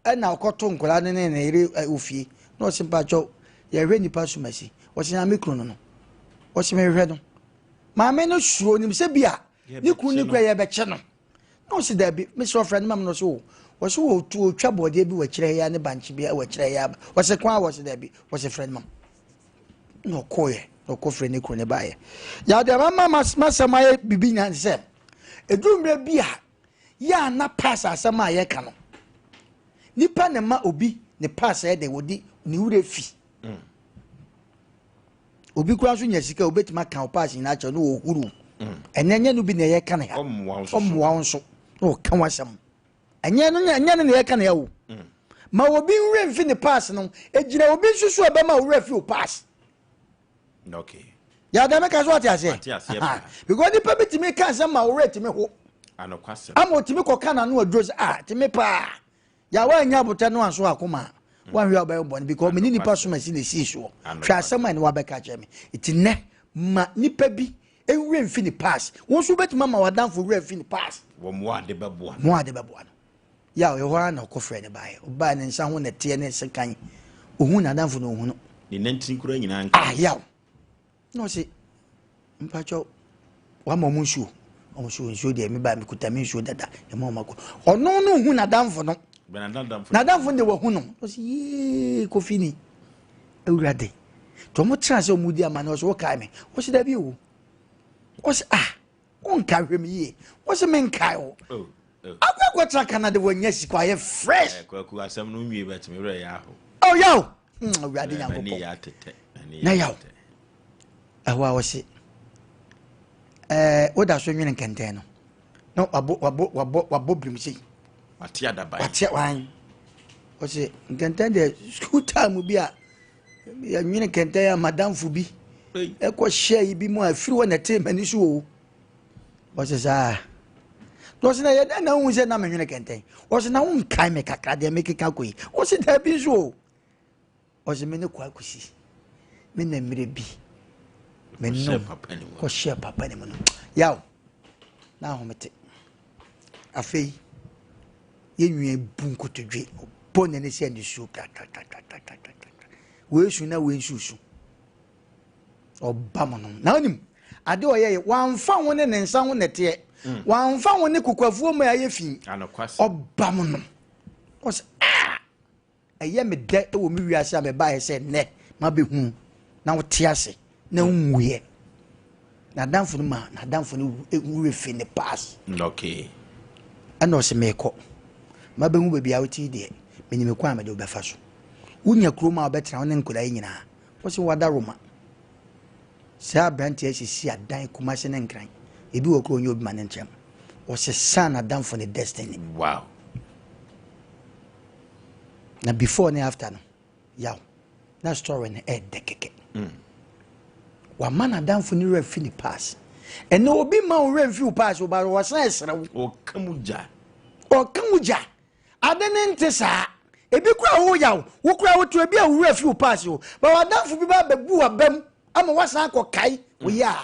e na okoto nkola ne ne ire ofie no simpa cho ya hwe ni pass masi o se na mikro no o se me hwe no ma me no suo ni se bia ni ku ni kwa ye be che no no se da bi me so friend mam no so o so o tu twa bode bi wa kire ya ne banchi bi wa kire ya o se kwa o se da bi o se friend mam no koye no ko frɛ ne kro ne bae ya de mama masama ye bibi nyan se edumre bia ya na pass asama ye ka no nipa ne ma obi ne pass ye de wodi ne wure fi obi kura so nya sika obetima kan o pass na acho no ohuru enyenye no bi na ye kan ya omwa nso no kan wasam enye no na ye kan ya wo ma obi nwe mfi ne pass no ejira obi susu abema wo refi o pass okay ya da me ka so ati ase because the people timi kan say ma wo rate me ho anokwasem amo timi ko kan na no adros timi pa ya wa nya bote no anso akoma wan wi obayo bon because me nipa so ma si na si so hwa asema ne wa beka che me itine ma nipa bi enwe mfi ne pass won so betima ma wadanfo we mfi ne pass wo mo ade beboa no ya o ho na ko frɛ ne bae o ba ne nsa ho na tie ne sekan ohun na danfo no ohun ni nantin kura nyina nka ya no se mpacho wa mo nsuo nsuo de me ba me kuta me nsuo dada e ma mako ono no ohun na danfo no na danfo de wo hu no o se ye kofini ewurade to mo transe o mudi amane o so kai me o se da bi o se on ka hwem ye o se men kai o akwa traka na de wonya sikwa ye fresh kwaku asem no nwie betime re ya ho oh yo ewurade nyankopɔ na yaw awa wo se oda so nwene kenten no no wabo brimsi watia dabai watia wan o se kenten de school time bi a ya nwene kenten ya madam fu bi e ko share bi mu afiri wona te mani so o se sa to se na ye na hu se na me nwene kenten o se na hu kai me kakra de me keka koyi o se da bi so o se me ne kwa kusi me na mire bi me no ko share papa ni mo no yaw na ho mete afei ye nwie bunko todwe bonne ne se andi su ta we su na we nsusu oba mo no na onim ade oyeye wanfa ho ne nsa ho nete wanfa ho ne kokwafuo ma ye fi oba mo no o se eye me de e wo mi wiase a me ba he se ne ma be hu na wo te ase na nwuye na danfo ma na danfo no nwuye fi ne pass okay ana se meko ma be hu be bia wo ti de me nyime kwa ma de obefa so unya kroma obetra won nkola nyina wo se wada roma sa branti asisi adan kuma se ne nkran ebi wo kro nyo obi ma ne nchem wo se sa na danfo ne destiny wow na before and after no yaw na story ne dekeke wa mana danfo ni refi ni pass eno obi ma o refi pass o ba wo san esra o kamuja adene nte sa ebi kura wo yaw wo kura wo to ebi a wo refi pass o ba wa danfo bi ba bebu abam ama wasan akokai wo ya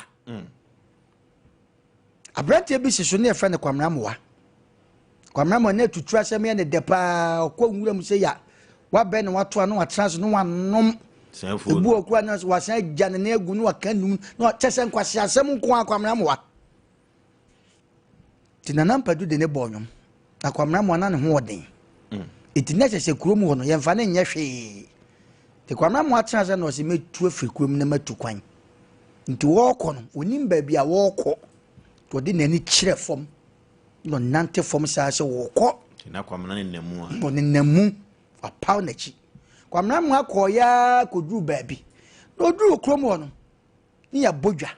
abrante bi siso ne efra ne kwamramoa na tutu asem ye ne depa kwa nwura mu se ya wa be ne wato anu atrans no wanom ebu okura na wasan gya ne egu no wakanum no chese nkwase asem nko akwamramoa tinanam padu de ne bonyom akwamramoa na ne ho oden itinna chese kurom ho no ye mfa ne nye hwe te kwamramoa atrans na o se metu afiri kurom na matu kwan nti wo kɔ no onim ba bia wo kɔ to de nani kyerɛ fom no nante fom saa se wo kɔ na kwamna ne namu a no ne namu apaw na chi kwamna mu akɔ ya koduru baabi no duru krom ho no ni ya bodwa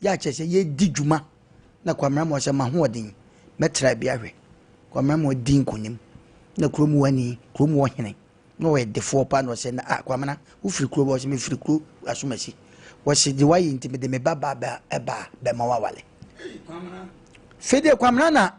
ya kyerɛ ye di dwuma na kwamna mu se ma ho odin metra bia hwɛ kwamna mu din konim na krom wani krom wo hene no we defo pa no se na kwamna wo firi krom wo se me firi krom asomasi wo se di wayi ntime de me baba eba be ma wawale fede kwamna na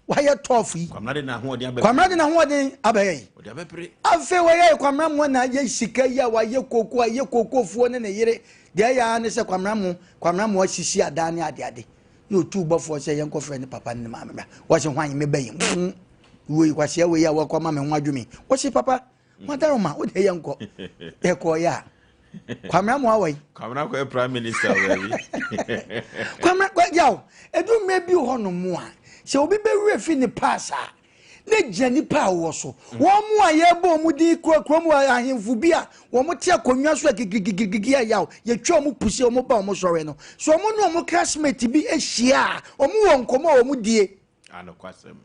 waya tofi kwamna de na ho odin abaye odi abepre afi waya kwamna mo na ye sika ya waye koko fuo ne yire de ya ne se kwamna mo asisi adane ade no tu bofo se yen ko frɛ ne papa ne mama wo se hwan me bayin wo kwase we ya wo kwama me ho adwumi wo se papa madaroma wo de yen ko e ko ya kwamna mo awai kwamna ko prime minister baby kwamna kwa yaw edu mebi ho no mo a se obi be refi ni pass a ne jani pa wo so wo mo a ye bo mu di kro mu ahemfu bi a wo mo te akonwa so gigigigi yaw ye twa mo pusi wo mo ba mo sore no so mo no mo classmate bi ehia o mo won komo wo mo die anokwasem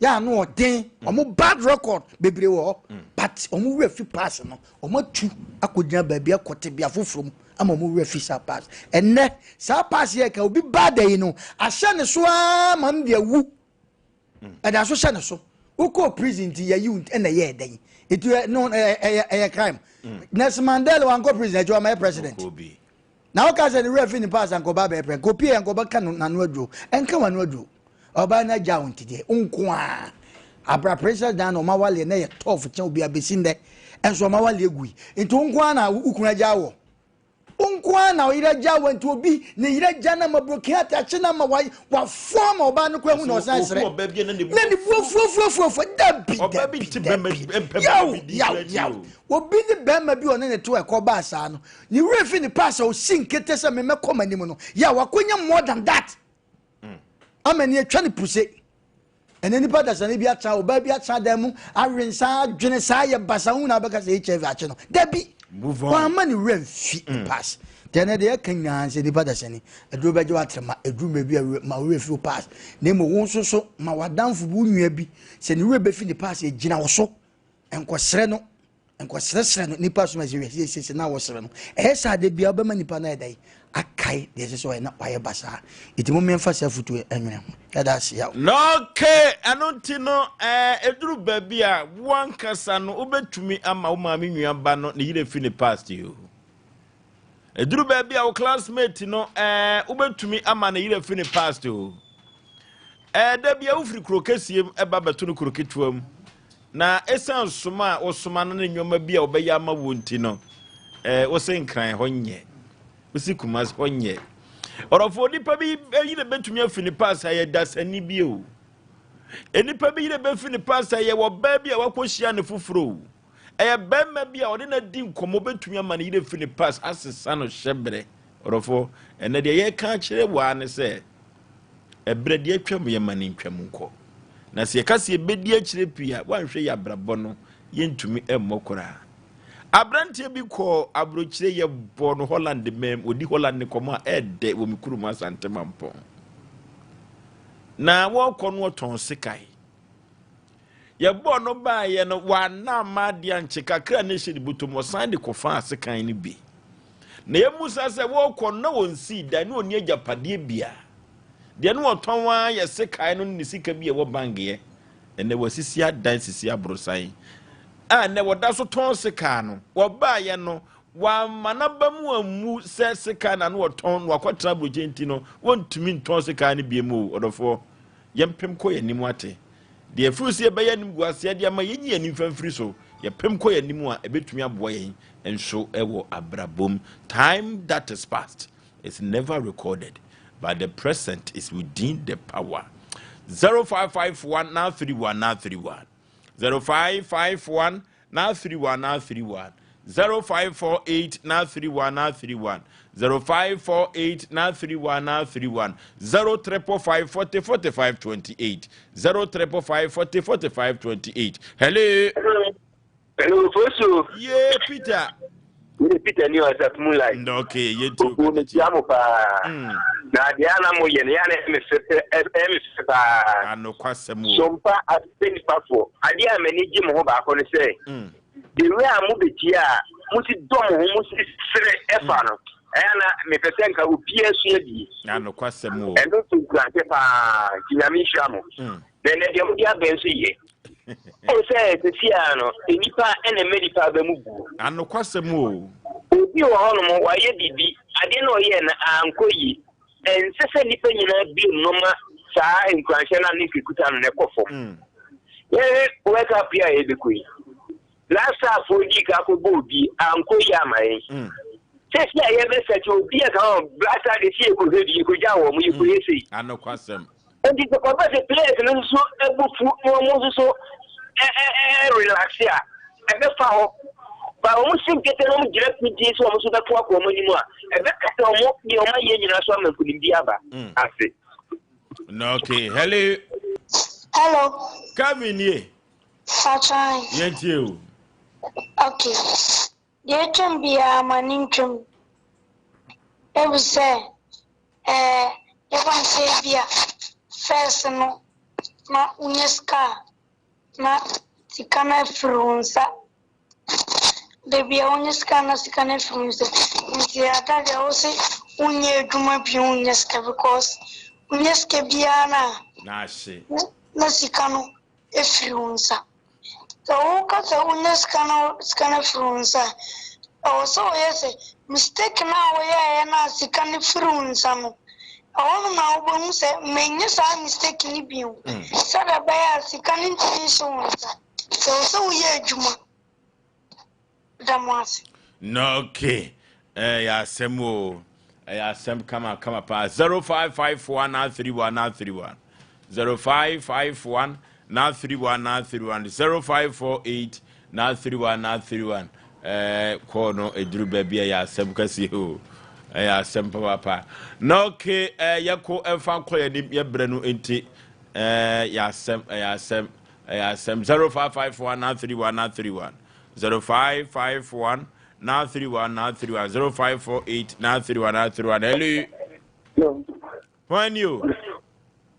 ya no odin omo bad record bebre wo but omo refi pass no omo tu akogina baabi akote bia foforo ama omo refi sa pass enne sa pass ye ka obi bad yi no ahye ne so ama m dia wu da so hye ne so uko prison ti ya you na ye dan it no crime Nelson Mandela wan go prison ejo my president na o ka say the refi ni pass anko ba be pre copy anko ba ka na no adwo enka wa no adwo oba na ja wontide unko a abra pressure down o mawale na ye tough chen obi abesinde enso mawale egui nti unko a na ukuna ja wo unko a na ira ja wo nti obi ne ira ja na mabroki atache na ma wa form oba no kwa hu na osansere na ni fu dabi oba bi ti bema yaw obi ni bema bi one ne to ekoba asa no ni refi ni pass o sinkete se me mekoma ni mu no ya wakonya more than that amani atwa ne puse ene nipa da sane bi acha oba bi acha dem awensa adwene sa ye basa hu na beka se HIV ache no dabi move on kwa mani refi pass tene de kanya se nipa da sane aduro beje watrema aduro me bi ma refi pass na mo won so ma wadamfo bu nwua bi se ni we be fi ni pass e gina wo so enkosere no nipa so ma se na wo sere no esa de bia obema nipa na edai akai de se so na waye basa itimo me mfasa futu enwene ya da se ya no ke anonti no eduru baby a wan kasa no obetumi ama wo ma me nwua ba no ne yire fi ni past you eduru baby a wo classmate no obetumi ama ne yire fi ni past you da bia wo firi krokesiem eba beto no kroketuam na esan soma osoma no ne nyoma bia obeya ama wonti no Osei nkran honye osikumas honye orofo nipa bi yire betumi afini pass aye dasani bi o enipa bi yire befini pass aye wo ba bi a wakohia ne foforo bemma bi a ode na di nkomo betumi ama ne yire fini pass asesa no hyebre orofo ene de ye ka kire wa ne se ebre de atwam ye mane ntwam nko na se ka se bedi akire pia wanhwe ya brabo no yentumi emmokora abrantie bi ko abrochire ye bo no Holland mem odi Holland ne komo ede wo mikuru ma sante mampo na wo kono ton sekai ye bo no ba ye no wa na ma dia ncheka kra ne hye buto mo san de kofa sekai ne bi na ye musa se wo kono na wonsi da ne oni agapade bia de no ton wa ye sekai no ne sika bi ye wo bange ene wasisi adan sisi abrosan ne woda so ton sika no wo ba ye no wa manaba mu amu se sika na no ton wa kwatra brojenti no wontumi nton sika ne bie mu odofo yempem ko yanimu ate de afusi e be yanim guase de ama yenyi yanim famfiri so yempem ko yanimu a ebetumi aboa yen enso ewo abrabom. Time that is past is never recorded, but the present is within the power. 0551 now 31 now 31 0551 now 31 now 31 0548 now 31 now 31 0548 now 31 now 31 0355 40 45 28 0355 40 45 28. Hello Fosu. Yeah, Peter. Peter ni WhatsApp moonlight. Okay, you too. Na diana mo yen yana MSP ano kwasemu Sompa Asem Mpe Nipa fo ade a mani gi mo ho ba ko ne se de we a mo betia mo ti dom ho mo si sere efa no na me pese nka opia su adi ano kwasemu endo tu grante pa kinyami shamo de ne de mo dia ben so ye o se no enipa ene medipa ba mu bu ano kwasemu obi wo ho no mo wa ye bibi ade no ye na ankoyi ensese nipa nyina bi noma saa nkwanhye na ne fikuta no ne kofo wake up here ebekoi last half odi ka ko bobi ankoyi amaye sesi aye be seti obi e ka blasta de sie ko hedi ko ja wo mu yi ko yesi anokwasem and the purpose place no so ebufu mo so relax ya e be fa ho ba o mu sim kete no mu dire pidi so mo so da to akọ mo ni mu a e be kata mo bi o ma ye nyina so am kunim bi aba ase no. Okay, hello Kevin ye Fachai yentiu okay ye chambia maninchum e was say e wan say bia first no na unyeska na sikana frunsa debia unyeska na sikana frunsa nti atade o se unye adwuma bi unyeska because unyeska biana na she na sikano efrunsa so kasa unyeska na frunsa so yes mistake na we na sikana frunsa no all now when say many some mistake ni biu said a bear sikan intention so ye juma damas no okay ya semo ya sem kama pa 0551931931 0551931931 0548931931 ko no eduru bia ya sem kasi o ya sem papa no okay yako emfa ko ya nim ye bre no enti ya sem 0551931931 0551 931 0548 931 hello no when you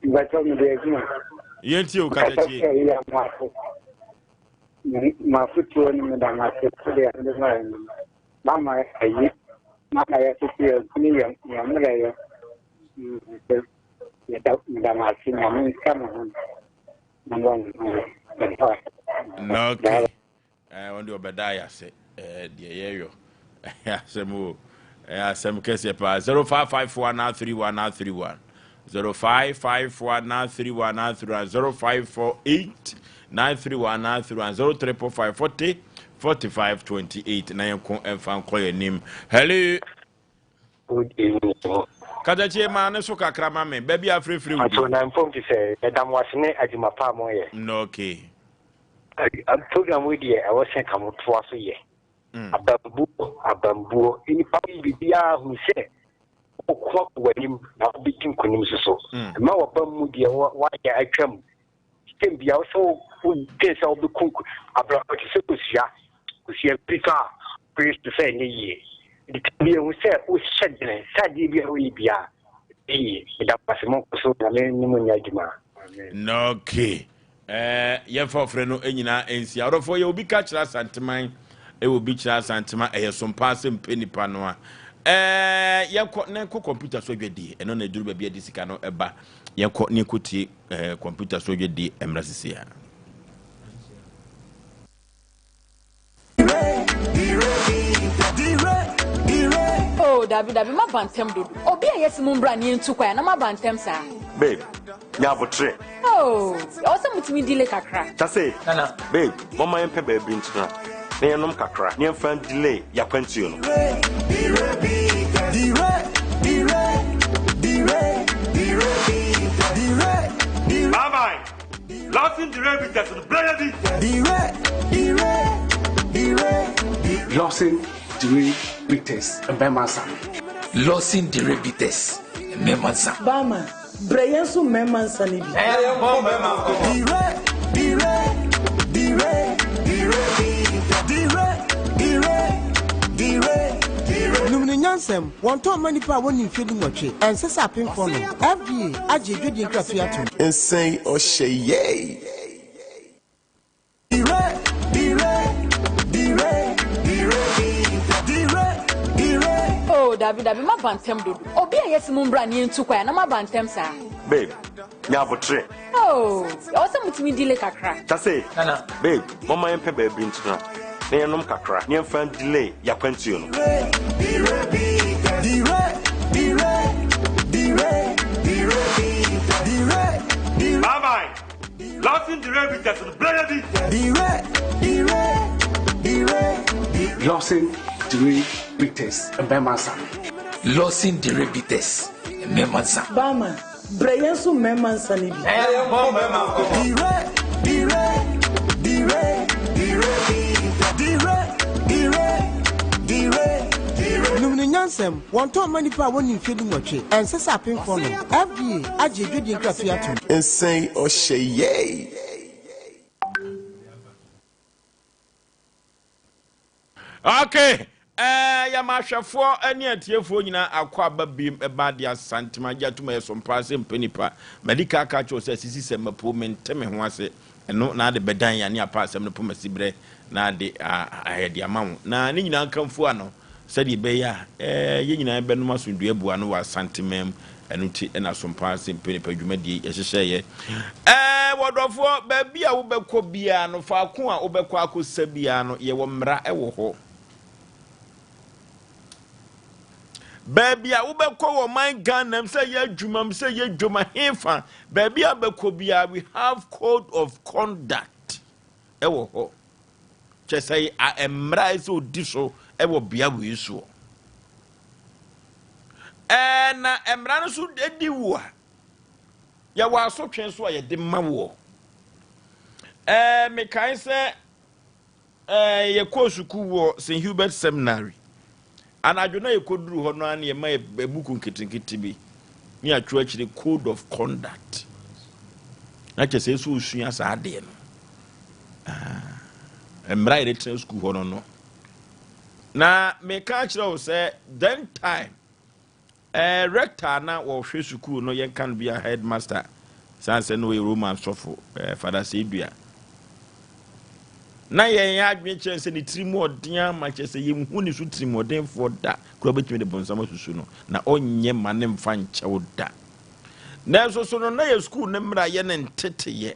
but me dey juma yenti o katachi ma futu ni me da ma se ya mama ayi mama ya se ni ya mra ya ya da ma se na me kama no okay on the obedaya say de yeyo asem asem kese pa 0551931931 0551931931 0548 931 na yanko emfa nkoye nim hello good evening kadachi ma ne so kakra ma me baby afrefre wudi so na inform to say madam wasne ajima pa mo ye no okay program we dey I was saying come to us ye abambuo ini pa bibia hu se okwa wanim na bitin kunim so ma wabam mu de wa ya atwam stem bia so pesa obi kunku abra ko se kusia pika priest say ne ye di bia hu se o shedene sadi bia o bia da pasimo so na me ni mo nyadima no okay ye for frɛ no enyina ensi arofo ye obi ka kyerɛ santeman will be chance santema Sompa Asem Nipa no yɛkɔ ne ko computer so dwedi eno na duru ba bia disika no eba yɛkɔ ne ko tie computer so dwedi emra sisia oh dabi ma bantem do obi ayesi mumbra ni ntu kwa na ma bantem sa babe nya botre oh also mutimi dile kakra tase nana babe mama yempe baby ntuna na yenom kakra ne fan delay ya kwantuo no bye losing the rabbit that's the bloody losing the bitters mbemasa losing the rabbits mbemasa bama breyensu mbemasa ni bi Numnyansem, one to many power when you feeling watching, and says up in front of FDA, Ajay, you graph yet and say, Osei Yaw. oh dabi ma bantem do obi ayesi mumbra ni ntu kwa na ma bantem sa babe nya botre oh also mutimi dile kakra tase nana babe mama yempe baby ntuna na yenom kakra ne fan delay ya kwantuo no bye losing the rabbit that's the bloody losing the bitters mbemasa losing the rabbits mbemasa bama breyensu mbemasa ni bi Numnyansem, one to many power when you feeling watching, and says up in front of FDA, Ajay, you graph yet And say, Osei Yaw. Okay, Yamashafo any atiefo nyina akwa babim eba dia santima jatuma Sompa Asem Mpe Nipa medical catcho says sisi mapo menteme ho ase eno na de bedan ya ne apa asem no pomasibre na de ahede amawo na ne nyina kanfo ano sadi be ya ye nyina be no masundua bua no wa santimem eno ti na Sompa Asem Mpe Nipa dwumadi yehyehye wodofo ba bia wo bekọ bia no fa ko a wo bekọ akosa bia no ye wo mra ewo ho baby a ubeko wo man Ghana say ye dwuma say ye dwuma hefa baby a beko bia we have code of conduct ewo ho che say a emra so diso ewo bia we so na emra no so edi wo ya wa so twen so ye de ma wo me kan say ye ko suku wo St Hubert Seminary anadwona yekoduru ho no an ye ma ebuku nkitinkiti bi ni atwa akire code of conduct na chese so usua sa ade no emra ire train school ho no na me ka akire wo say then time rector na wo hwe school no yen kan bia headmaster sanse no we roman sofo father Sedua na yen adwe chense ni trimu odia ma chese ye hu ni su trimu oden fo da kura betimi de bonsama susu no na onye mane mfa nchewo da na so no na ye school ne mra ye ne ntete ye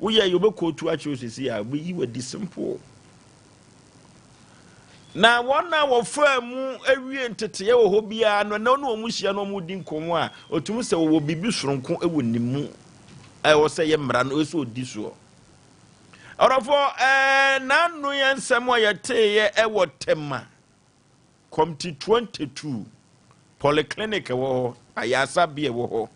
wo ye yo be kotu achi osisi a we yi we di simple na wona wo fa mu awie ntete ye wo ho bia no na no mu hia no mu di nkomo a otum se wo bibi soronko ewo nimu wo se ye mra no so odi so orofo na no yensem o yete ye ewo tema committee 22 polyclinic wo ayasa bie wo ho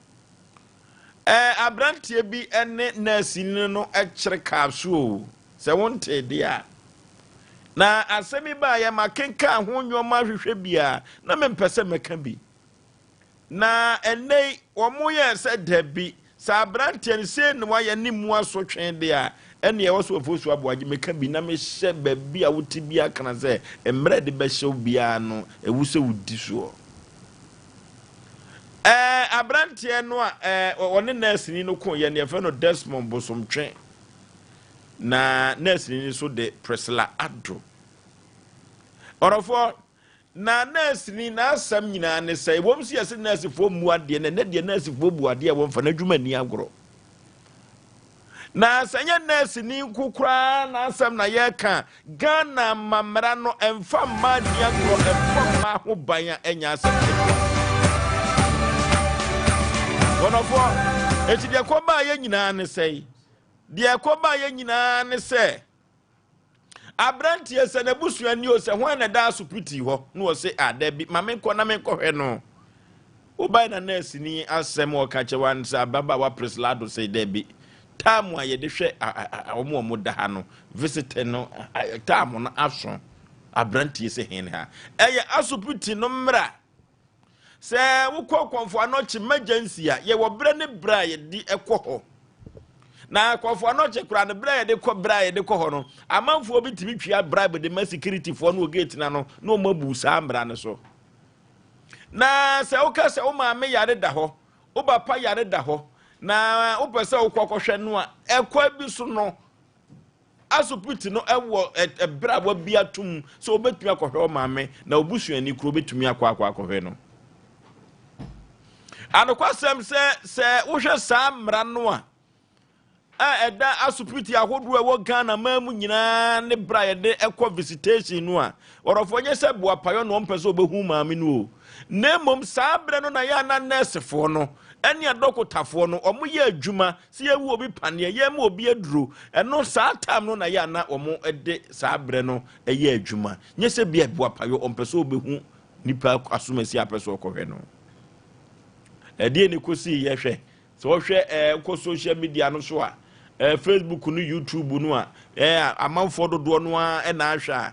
abrantie bi ene nurse no ekire kapsu se wonte dia na asemi ba ya makenka ho nyoma hwehwe bia na mempese meka bi na ene wo mo ye se dabi sa abrantie ne se no wa ye nimu aso twen dia ene ye Yaw Oforisuo Aboagye meka bi na me hye babi a wuti bia kana se emre de be hye bia no ewuse wudi so abrantie no a one nurse ni no ko ye ne fe no Desmond Bosomtwe na nurse ni so de Priscilla Adro orofo na nurse ni na asam nyina ne sai wom si ase nurse fo mu ade ne de nurse fo bu ade a won fa na dwuma ni agoro na sanya nurse ni kukura na asam na ye ka Ghana mamra no emfa ma ni agoro emfa ma ho banya enya asam orofo eti de ko ba ye nyina ne sai de ko ba ye nyina ne sai abrantie se na busuani o se ho na da supiti ho na o se adabi mamenko na menko hwe no o bai na nurse ni asem o ka chewan sa baba wa preslado se dabi tamu aye de hwe omo da ha no visitor no tamu na aso abrantie se hen ha eye asupiti no mra se wo konfo anochi emergency a ye wo bre ne bra ye di ekoho na kwafo no chekura ne bra ye de ko bra ye de ko ho no amanfo obi timi twia bribe de security fo no gate na no no mabu sa mbra ne so na se o ka se o ma me yare da ho o papa yare da ho na o pese o kokohwe no a ekwa bi so no asupiti no ewo bra wa bia tum so obetumi akohwe o ma me na obusuani kuro betumi akohwe no anokwasem se wo hwe sa mbra no a eda asupiti ahodo ewo Ghana mamu nyina ne bra ye de ekọ visitation no a orofo nye se bua payo no mpese obehu maami no na mom saa bre no na ya na nurse fo no ene adokotafo no omo ye adwuma se ye wu obi pane ye ma obi aduro eno saa time no na ya na omo ede saa bre no eye adwuma nye se bia bua payo ompese obehu nipa asomasi apese okohwe no ede ne kosi ye hwe so hwe ko social media no so a Facebook no YouTube no a amanfo dodo no a na ahwa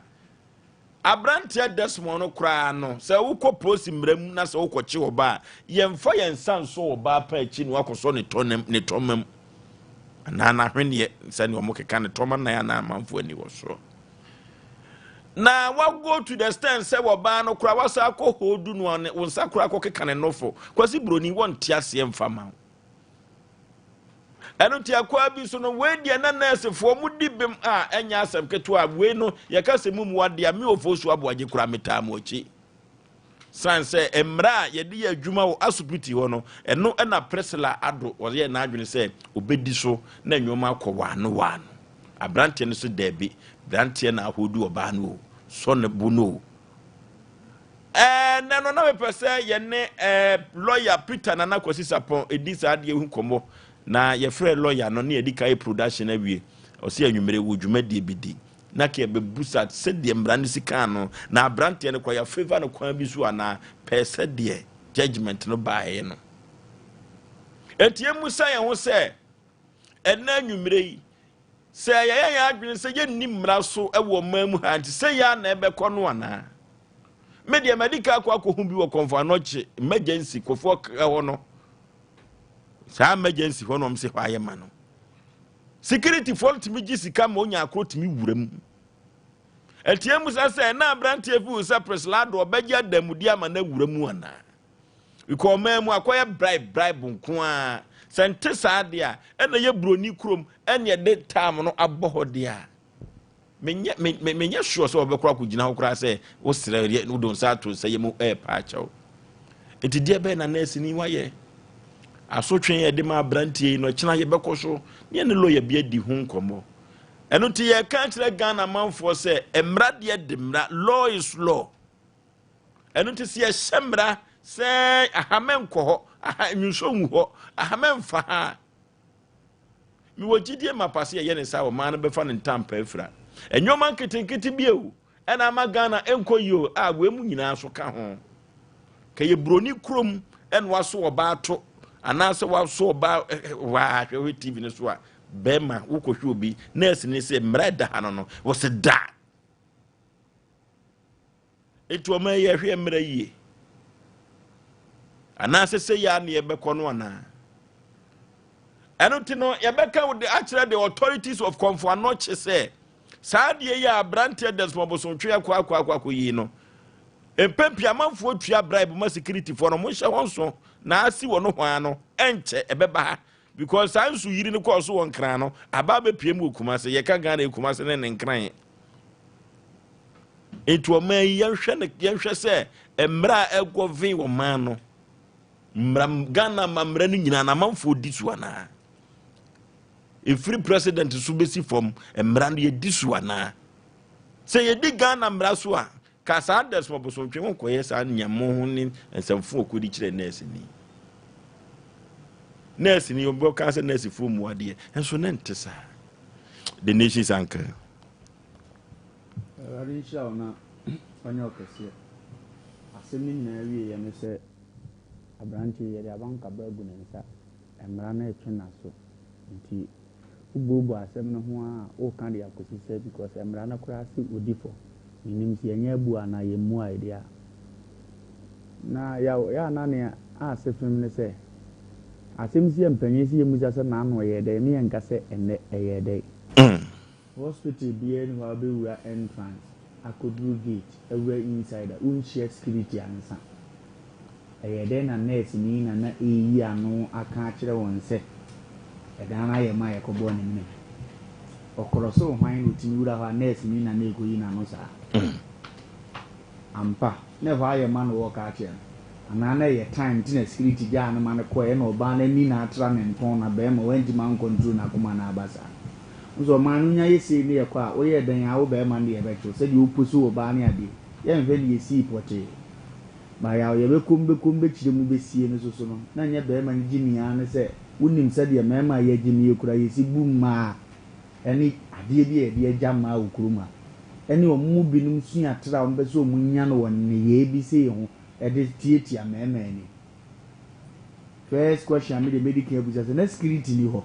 abrantia Desmond no kra no se wo ko post mram na se wo ko chi oba ye mfa ye nsan so oba pa chi no akoso ne tomam na hwene se ne omo keka ne tomam na ya na amanfo ani wo so na wa go to the stand say wo ba no kura wasa akohodu no one wonsa kura akokeka ne nofo kwasi broni won tiase mfama eno ti akwa bi so no we dia na nurse fo mu dibem a enya asem keto a we no ye ka se mu wade a me Oforisuo Aboagye kura meta mu ochi san se emra ye de adwuma wo asupiti ho no eno na presela ado wo ye na adwene se obedi so na nwoma akwa wano abrante no so debi brante na ahodu oba no so ne bu no nano na me pese ye ne lawyer Peter Nana Kwasi Sapon edisa ade hu komo na ye frɛ lawyer no ne edika e production awie o se anwumere wo dwuma de bidi na ke be busa se de mbrane sika no na abrante no kwa ya favor no kwa bi so ana pese de judgment no baaye no etie musa ye ho se ena anwumere yi se ya adwene se ye ni mmra so e wo mamu ha nti se ya na ebe kɔ no ana media medical kwa hu bi wo konfa no che emergency kofo ho no sa emergency ho no mse hwa ye ma no security fault mi gi sika ma onya akro mi wuram etie musa se na brante efu sa preslado obegya damudi ama na wuram ana iko mamu akoye bribe nko a sente saade a ena ye broni krom ene de time no abohode a menye sure so obekura ko gina ho kura se wo sere wo don sa to se ye mu pa chawo enti dia be na nurse ni waye asotwen ye de ma brantie no kina ye bekoso ne ne lawyer bi adi hu nkomo eno ti ye kan kire Ghana manfo se emra de de mra law is law eno ti se ye shemra se ahamen ko ho nyuso hu ho ahamen fa ha mi wogidie mapase ye ne sa wo ma no be fa ne ntampa afira enyoma nketenkete biewu ena ma Ghana enkoyo a gwemu nyina so ka ho kaye broni krom enwa so oba ato anase wa so oba wa hwe TV ne so a bema wokohwe obi nurse ne se mrada hano no wo se da eto ma ye hwe mra yie anase se ya ne ebekọ no ana eno tino ye beka with the actually the authorities of Komfo no che se saade ya brante desmoboso twa akwa yi no empempia manfo tua bribe ma security for no mo hye wonso na asi wo no hwan no enche ebeba because sansu yiri ne ko so won kran no aba be piem okuma se ye ka Ghana ekuma se ne nkran etu ma yenhwe se emra egove wo man no mra Ghana mamra no nyina na manfo disu ana a free president so besi from emra no ye disu ana se ye di Ghana mra so a ka sa des mo boso twe won koye sa nyamo ho ni ensamfo okodi kire nurse ni obo ka se nurse fu mu ade enso ne ntesa the nation's anchor Arisha ona onyo kese asemi na wie ye me se abranche ye de abanka bagu ne nsa emra na etwe na so nti ububu asem no ho a o kan de akosi se because emra na kura si odifo nim si enye bu ana ye mu idea na ya na ne a se fim ne se asem si empanyi si ye mu jase na no ye de ne enka se enne ye de hospital bi en wa be wura entrance akodru gate ewe insider unshare security ansa ye de na nurse ni na eyi ano aka kire won se edana ye ma ye ko bo ne me okoroso hwan no tini wura ha nurse ni na ekoyi na no sa ampa ne hwa ye ma no wo ka kire ana na ye time tina security ja na ma ne ko ye no ba na ni na atra ne nton na be ma wanti man control na kuma na abasa nso manu nya yesi ne ye kwa oye dan ya wo be ma ne ye be cho se di opusu wo ba ne ade ye mfe ne yesi pote ba ya ye be kombe chire mu be sie ne so no na nya be ma ne gimi ya ne se unim se de me ma ye gimi ye kura yesi bu ma eni ade bi e de agya ma okuruma eni o mu binum sua tra o be so mu nya no won ne ye bi se ho e de tietia me ni first question me de medical business na security ni ho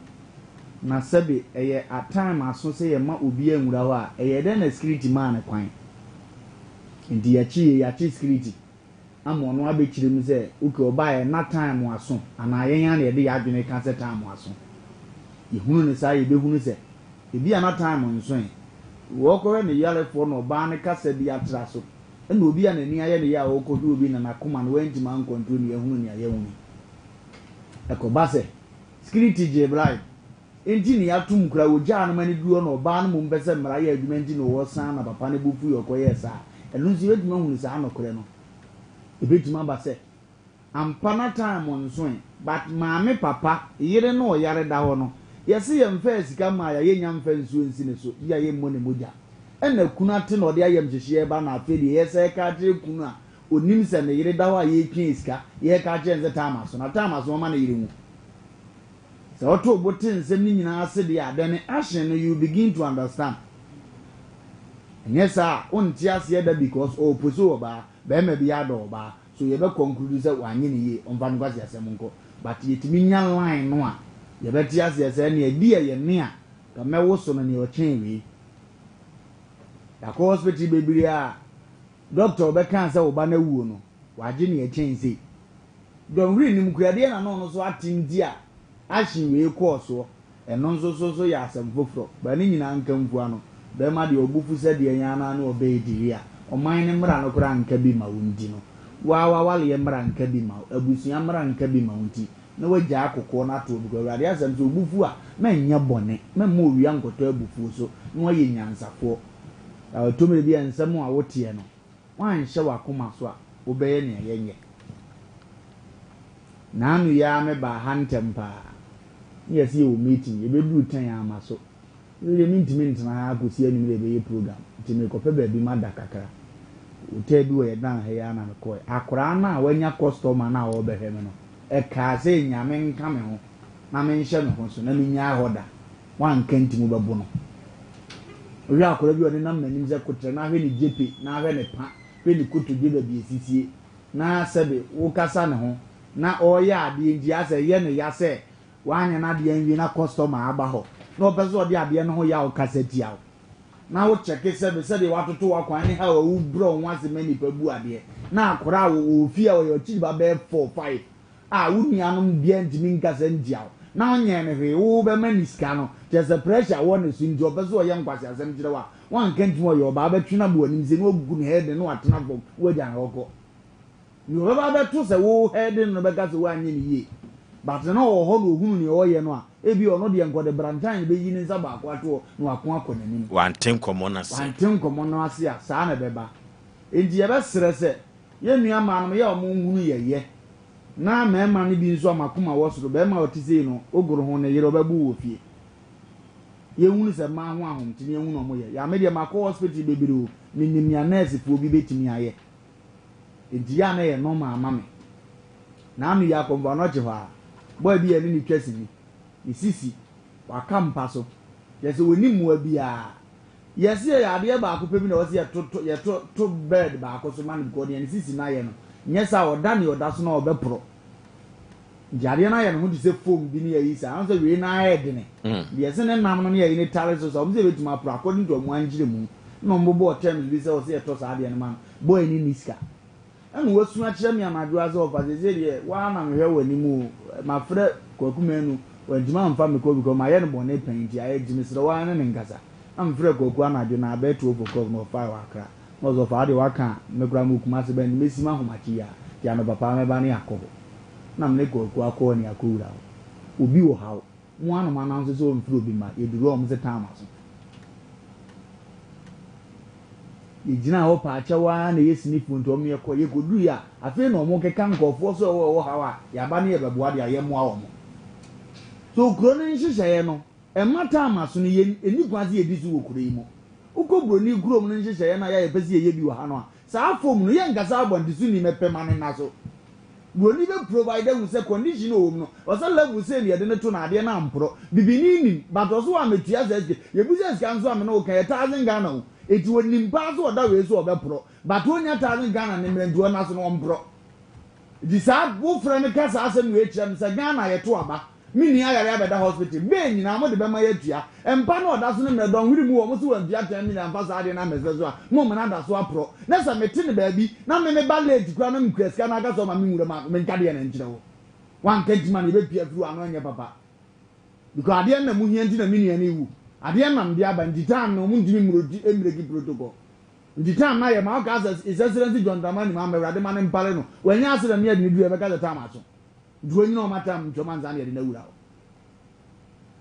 na sabe eye at time aso se ye ma obi anwura ho a eye de na security man kwan ndi ya chi security amo no abechire mu se uke oba ye na time aso ana yen na ye de ya adwene kan se time aso ye hunu ne sa ye be hunu se ebi ana time nso wokore ne yare fo no ba ne kasa bi atra so na obi a nani aye ne ya wokodu obi na nakoma no wenti man control ne ehunu ne ayehunu ekoba se security je bribe enti ne atum kura ogya no mani duo no ba no mo mbese mra ya adwuma enti no wo san na papa ne bufu yokoye sa enu nsi weduma hunu sa anokore no ebetuma ba se ampana time nso but maame papa yire no yare da ho no yesi ye mfa sika ma ya yenya mfa nsuo nsi ne so ya ye mo ne moja ena kunu ate no de ayam hyehye ba na afeli ye se ka ate kunu a onim se ne yire da ho a ye twen sika ye ka ate nze tama so na tama so ma na yire mu se oto bote nsem ni nyina ase de adane ahye no you begin to understand nyesa onti ase da because o poso oba be ma bi ado oba so ye be conclude say wanye ne ye onfa ngwase asem nko but yetimi nya line no a ye be ti ase say ne edi ye ne a ka mewo so no ne o chen wi ya ko hospital bebiri a doctor be kan say oba na wuo no waje ne ye chen sei don ri nim kuade na no so atindi a ahyin we ko so eno nso so ya asem foforo ba ni nyina nkamfu ano be ma de obufu se de nya na na obe ediri a oman ne mra no kura nka bi ma wundi no wa wale ye mra nka bi ma abusua mra nka bi ma wundi na wagya akoko na to bi awade asem so obufu a menya bone memma owia nkoto abufu so na waye nyansafo to me bi ensem a wote no wan hye wakoma so a obeye ne yenye nanu ya me ba hantempa yes you meeting ye be do tan ama so ye mintimi ntana akosi anim le be program ntimi ko pe ba bi ma da kakra utedu we dan he ya na ko akora na wanya customer na wo be he me no e ka se nyame nka me ho na me nhye me ho so na me nya hoda wan kantimu be bo no owi akora bi oni na manim ze kotre na hwe ni jepe na hwe ne pa hwe ni koto gbe bi esisie na sebe wo kasa ne ho na oya ade nji ase ye ne ya se wanya na de anwi na customer aba ho na obezo de ade ne ho ya o kasa tia na wo check sebe se de watoto wakwan ne ha wo bro nwanse mani pa bu ade na akora wo ofia wo yo chi ba be 4 5 a wo nuanom bia ntimi nkasa ndia na onye ne hwe wo be mani ska no just a pressure wo ne so ndi obezo ye nkwase asem kire wa wan kanti wo yo ba be twina bu anim se no gugu ne head no atena bom wo ja hoko you ba be to se wo head no be ka se wo anye ne ye but no wo ho no hunu ne wo ye no a ebi ono de nkode brantan be yi ne nsa ba akwa to no akon akon anim wanten komo na se wanten komo na ase a saa na be ba enti ye be sere se ye nua ma no ye o mo hunu ye na mema ne bi nso amakoma wo so be ma otise no ogoro ho ne yere obabu wo fie ye hunu se ma ho ahom tini ye hunu mo ye ya me de makọ hospital bebiri o minim ya nurse fo bi betimi aye enti ya na ye normal mame na anu ya komba no che ha boy bi ye ni twasi ni sisi waka mpa so yesi woni mu abia yesi ya ade ba akọ pebi na wo se ye to bed ba akọ so man ko ni sisi na ye no nyesa oda ne oda so na obepro jare na ye no di se foam bi ni yi sa anso we na head ne de se ne nam no ne ye ni tare so so mze betuma pro according to mu anjire mu no mbobo terms bi se o se to sa ade ne man boy ni niska anu wasu a kire mi anadu azo of as ze de wa na me hwe wani mu ma frɛ kwakumenu wajima mfa me ko bi ko ma ye no bone panti aye jimi sere wa ne nkasa am frɛ kwaku anadu na abetu ofo no fa wa kra no zo fa de wa kan me kra mu kuma se ben mesi ma homachi ya no papa me ba ne akobo na me kwaku akọ ni akura obi wo hawo mu anu ma na nso so mfiri obi ma eduru o mse tama so ejina ho pa achawa na yesi ni funto me ko ye ko du ya afi na omo keka nkofo so wo hawa ya ba ne ye beboa de aye mu awo mo so kuro ne nhyehyeye no e mata amaso ne ye eni kwaze edi su wo kuro yi mo ukobro ni kuro mo ne nhyehyeye na ya ye pese ye bi wo ha no a saa fom no ye ngasa abonde su ni mepe ma ne na so bro ni be provide wu se condition o no o se level se ne de ne to na ade na mpro bibini ni but o so wa metua se ye bu se sika nso amena o kan 1000 Ghana o eti woni mpa so oda we so obepro but onya 1000 Ghana ne mrenduo na so no mpro di sa wo frɛ ne kasa asem we kyerem se Ghana ye to aba mini ayare abeda hospital be nyina mo de be ma ye tua empa na oda so ne mredon huri mu wo mo so wan tua 10 million fa sa ade na mese so a mo mo na da so apro na sa meti ne ba bi na me ba late kwa na mkreska na aka so ma mi nwura ma me nkade ye na nkyere wo wan kanti ma ne be pia furu ano anya papa because ade na mu hia ndi na mini ani wu ade nam dia ba ntitan no mu ndimi murodi emiregi protocol ntitan na ye ma ka His Excellency John Dramani ma mewrade ma ne mpale no wanya ase na ne du e be ka ta ma so duo nyina o matam ntoma nza na ye na wura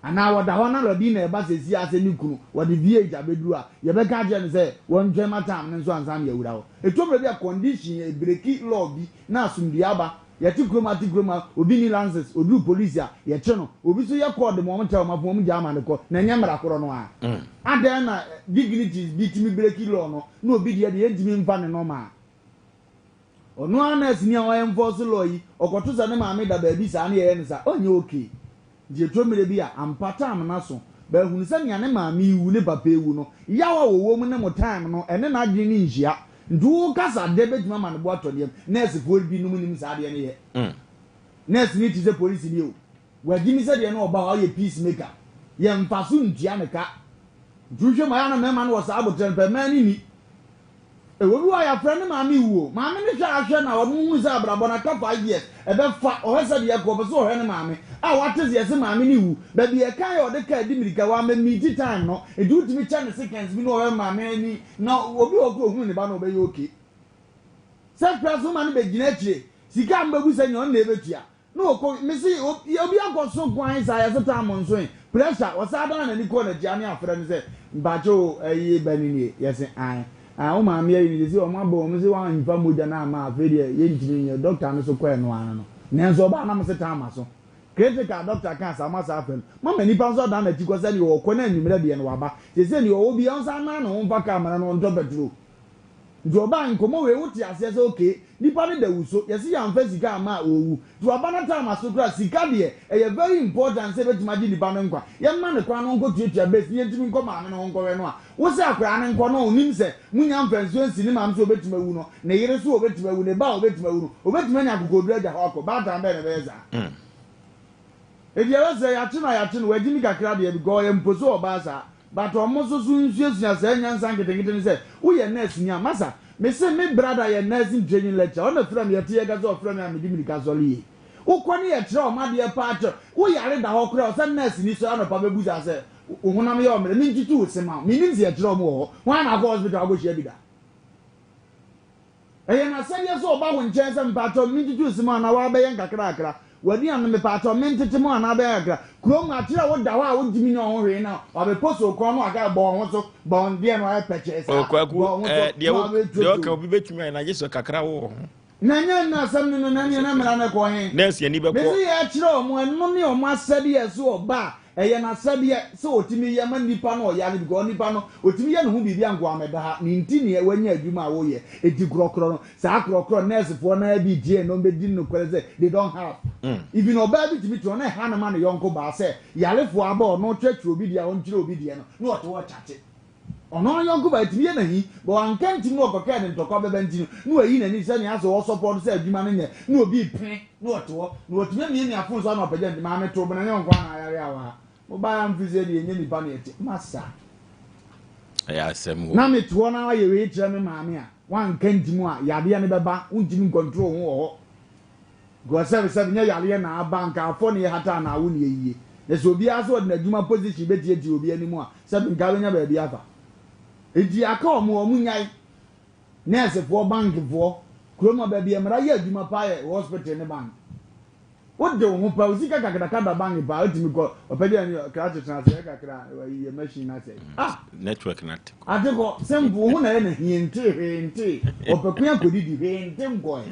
ana wada hona lodi na eba sesi ase ni kunu wadi vie ja beduru a ye be ka je ne se won dwe matam ne nso ansa na ye wura ho etomre bia condition e breki law bi na asumdi aba ye ti kroma obi ni lances odu police a ye che no obi so ye code mo mta ma fo mo jama ne ko na nya mra koro no a adan na dignities bi ti mi breki law no na obi de ye ndimi mfa ne no ma onu anas ni awon enforce law yi okoto sa ne ma me da ba bi sa na ye ne sa onye okay je tomre bi a ampata am na so ba hunu sa nya ne ma me wu ne papa ewu no yawa wo mu ne mo time no ene na adwe ni nhia ndu kasa de betuma ma ne bo atodem nurse for bi num nim sa de ne ye nurse ni ti se police ni o wagi mi se de na oba wa ye peacemaker ye mfaso ntia ne ka duhwe ma ya na me ma no sa abotem pe ma ni ewobi wa ya friend ma me wu ma me ne hwa ahwe na wo mu za abrabo na ka 5 years e be fa o hesa de ye ko be so hwe ne ma me a wateze ye se ma me ni wu ba bi e kan yo de ka di mirika wa ma meet time no e du timi chane seconds bi no we ma me ni na obi oku ohun ne ba no be okay se praso ma ne be gina chire sika mbagu se nyon na ebetua no ko me si obi akoso kwan sa ya se time nso pressure o sa da na ni ko na dia ne afra ne se mbajo eyi banini ye se an o ma me yi si o ma bo me si wa nfa moja na ma afedi ye ntimi nye doctor no so kwa no an no nenso ba na me se time so critical doctor kan sa ma sa afem mama nipa so da na ti ko se ni o ko na nimre de no waba se ni o bi on sa na no mfa camera no ndo bedro do ba nkomo we wuti ase se okay nipa ne da wuso yesi ya mfa sika ma owu do ba na time so kra sika de e very important se betima di nipa no nkwa ye ma ne kwa no nko tuatua base ye ntimi nko ma me no nko we no a wo se akra ne nko no onim se munya mfanso nsi ni ma mso betima wu no ne yire so obetima wu ne ba obetima wu no obetima nya kokodru aja hako ba ta mbe ne beza ebi ewese ya chi no wajimi kakra de bi go ye mposo obasa but omoso su nsuesua se nyansa ngedengede ne se wo ye nurse ni amasa me se me brother ye nursing training lecture on from ye tie gazo from me amedi mi kazoli wo ko ni ye tre o ma de pa acho wo yare da ho kra o se nurse ni so anopa bebuza se ohunam ye o mere ni ntitu se ma mi ni ye tre o mo ho wa na go hospital go shia bida eye na se ye so ba ho nchen se mpato mi ntitu se ma na wa be ye nkakra akra wadi an me pato mentete mo ana be akra krom atira wo da wa wo dimi no ho hwe na obe poso kro no aga bo ho so bon de no e peche sa okwaku de o obi betumi na yeso kakra wo na nya na sam no na nya na mra na ko he nurse ani be ko me si ya kire o mo eno ne o ma sade yeso oba eye na sade so otimi ye ma nipa no ya ni go nipa no otimi ye no hu bibia ngwa ameda ha ni ntini e wanya adwuma wo ye edi krokro no sa krokro nurse fo na bi die no be di no kwere say they don't have even oba bi timi to na ha na ma no yonko ba say yalefo aba no twetwe obi dia on kire obi die no oto wo chate ono yonko ba timi ye na hi bo anka ntimi no koka ne ntokwa beba ntini no ayi na ni say ni aso wo support say adwuma no nye no obi pen no oto no otimi mi ni afun so na opagya ma me to bo na yonko na ayare awa oba am fize de enye nipa na eti masa ya asem na me to na ye we kire me maame a wan kantimu a yade ne beba untimi control ho ho go service nya yale na banka afọ ne hata na awu ne yiye eso obi aso de na dwuma position betie ti obi animu a sabi nka benya ba bi afa eji aka omo nyai nurse fo bank fo kroma ba bi emra ye dwuma pa ye hospital ne bank wo de wo pa uzika kakaka da bank pa otimi ko opedi ani krache transfer kakra ye machine na say network na te atiko sembu hu na ye na hinte opekuya kodidi hinte ngoy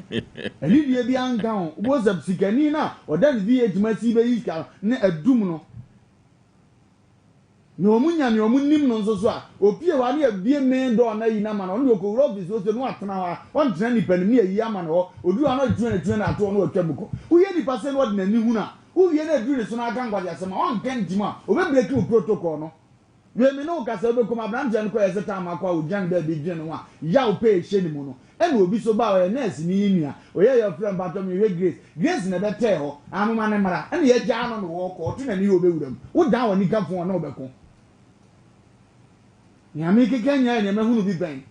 ani die bi anka ho wo subsikani na oda bi eduma si be yika ne adum no no omunya ne omunnim no nso so a opie wa ne abie men do na yi na ma no ko office o se no atena ha on tena ni panim ne yi ama no odu ano tena ato no otwabuko wo ye di pase no de na ni hu na wo ye na duru so na aka ngwa ya se ma on kentima obe break protocol no we me no ka se obe kuma branche no ko ye se ta ma kwa ojan ba bi dwen no a ya ope ehye ni mu no e na obi so ba o ye nurse ni yinua o ye your friend bato me we grace na be te ho amuma ne mara e na ye ja no no wo ko to na ni obe wuram wo dan wa ni ka fon na obeko nyame kekenya ne mahunu bi ben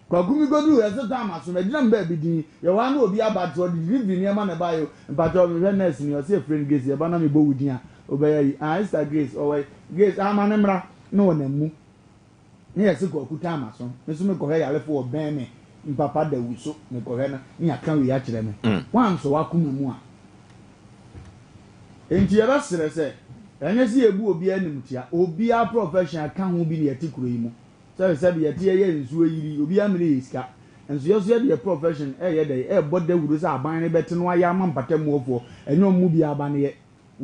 kwagumi godu ese tama so medina mba bi din ye wa na obi abato di live ni ma na bayo bato me nurse ni o se friend grace ye ba na me bo wudin a obeya yi sister grace o we grace ama ne mra no na mu ne yɛ se kɔ kuta amaso me so me kɔ hɛ yare fo ɔbɛn me mpapa da wuso me kɔ hɛ na ne aka wi akyerɛ me wan so wakoma mu a enti yɛ bɛsrɛ sɛ ɛnyɛ sɛ yɛbu obi anim tia obi a professional ka ho bi ne yɛte kuro yi mu sɛ yɛte yɛ nsuo yiri obi amene yɛ sika nso yɛ so yɛ de profession ɛyɛ de ɛbɔ da wuro sɛ aban ne bɛte no ayɛ ama mpata muofoɔ ɛnyɛ ɔmu bi aba ne yɛ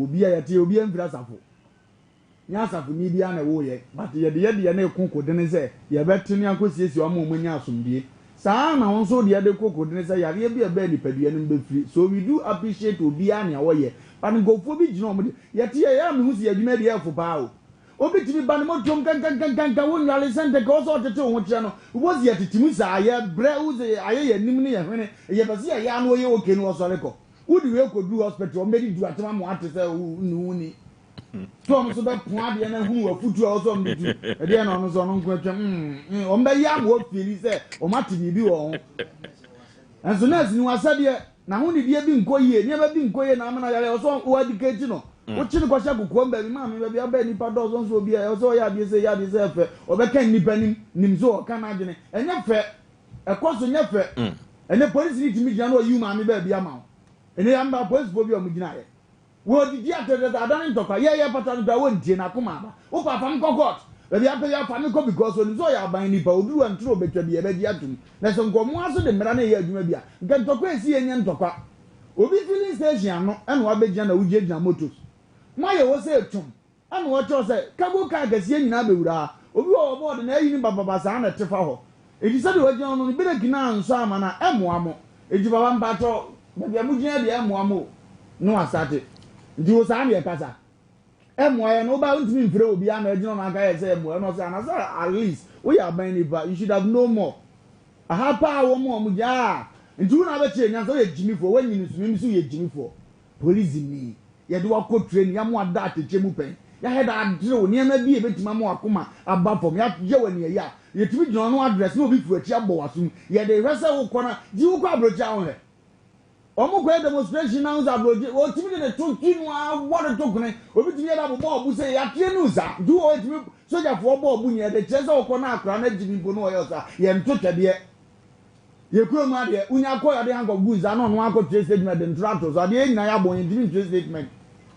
obi a yɛte obi amfira asafo nya asafo ni bi ana wo yɛ but yɛde na ekoko de ne sɛ yɛbɛte ne akosiesie ɔmo ɔmo nya asomdie saa na wɔn so de yɛde koko de ne sɛ yare bi ɛbɛ nipadua no mbɛfiri so we do appreciate obi a ne wɔyɛ but ngofo bi gyina ɔmo de yɛte yɛ me hu si adwuma de ɛfo paa o obi timi ba ne mo tom kankankankan wo nwale sente ka so otete wo kyerɛ no wo zi atitimu saa yɛ brɛ wo zi ayɛ yɛ nim ne yɛ hwene yɛ bɛsi yɛ ya no yɛ oke no ɔsɔre kɔ wo di we ko du hospital ɔmɛdi du atema mo ate sɛ wo ni to ɔmo so bɛ pon ade na hu wa futu a ɔsɔ ɔmo di ɛde na ɔno so ɔno nko atwam ɔmo bɛ ya mo ofili sɛ ɔmo ate bibi wɔ ho ɛnso nurse ni wasadeɛ na ho ne die bi nkɔ yie ne ba bi nkɔ yie na amana yare ɔsɔ wo adicate no wochi ne kwasha kukuo mba bi maami ba bi aba nipa do so obi a so ya bi se fe obeka nipa nim so o kan adwene enye fe ekoso nye fe ene police ni timi gina no yu maami ba bi ama ene ya mba police bo bi o mu gina ye wo didi atededa adan ntokwa ye pata no da wo ntie na koma aba wo papa m court ba bi apa ya fa me ko because oni so ya ban nipa odu wa ntro betwa bi e ba di atum na so nkomo aso de mera na ye adwuma bi a nka ntokwa esi enye ntokwa obi filling station no ene wa begina na wuje gina motos maye wo se tum ana wo cho se kago ka gasie nyina bewura obi wo board na ayi ni baba sa na tefa ho eji se de wo gina no bi de kina nso ama na emoamo eji baba mba to ba bia mu gina de emoamo no asate ndi wo sa na ye kasa emoaye no ba ntimi mfire obi ana gina no aka ye se emoa no se ana sa at least we are buying it but you should have no more aha pa wo mo ja ndi wo na be che nya so ye jimi fo wo nyini sumi so ye jimi fo police ni yɛde wakɔ train ya mo ada atɛkyɛ mu pɛn ya hɛda adere wo nneɛma bi ebetima mo akoma aba fam ya yɛ wɔ ne yɛ yɛtumi gyina no address na obi fu akyi abɔ wasum yɛde hwɛ sɛ wo kɔ na di wo kɔ abrɔkyi aho hɛ ɔmo kɔ demonstration na nza abrɔkyi wɔtumi de ne to twinu a wɔde to kone obi tumi yɛda bɔ ɔbu sɛ yɛateɛ no nsa du wɔ yɛtumi sogyafoɔ bɔ ɔbu nyɛ de kyerɛ sɛ wɔkɔ na akora na gyimi mpo no wɔyɛ ɔsa yɛnto twɛdeɛ yɛkuro mu adeɛ wonya kɔ yɛde hankɔ gu nsa na ɔno akɔ trace statement de ntora ato so adeɛ nyina yɛabɔ yɛntumi trace statement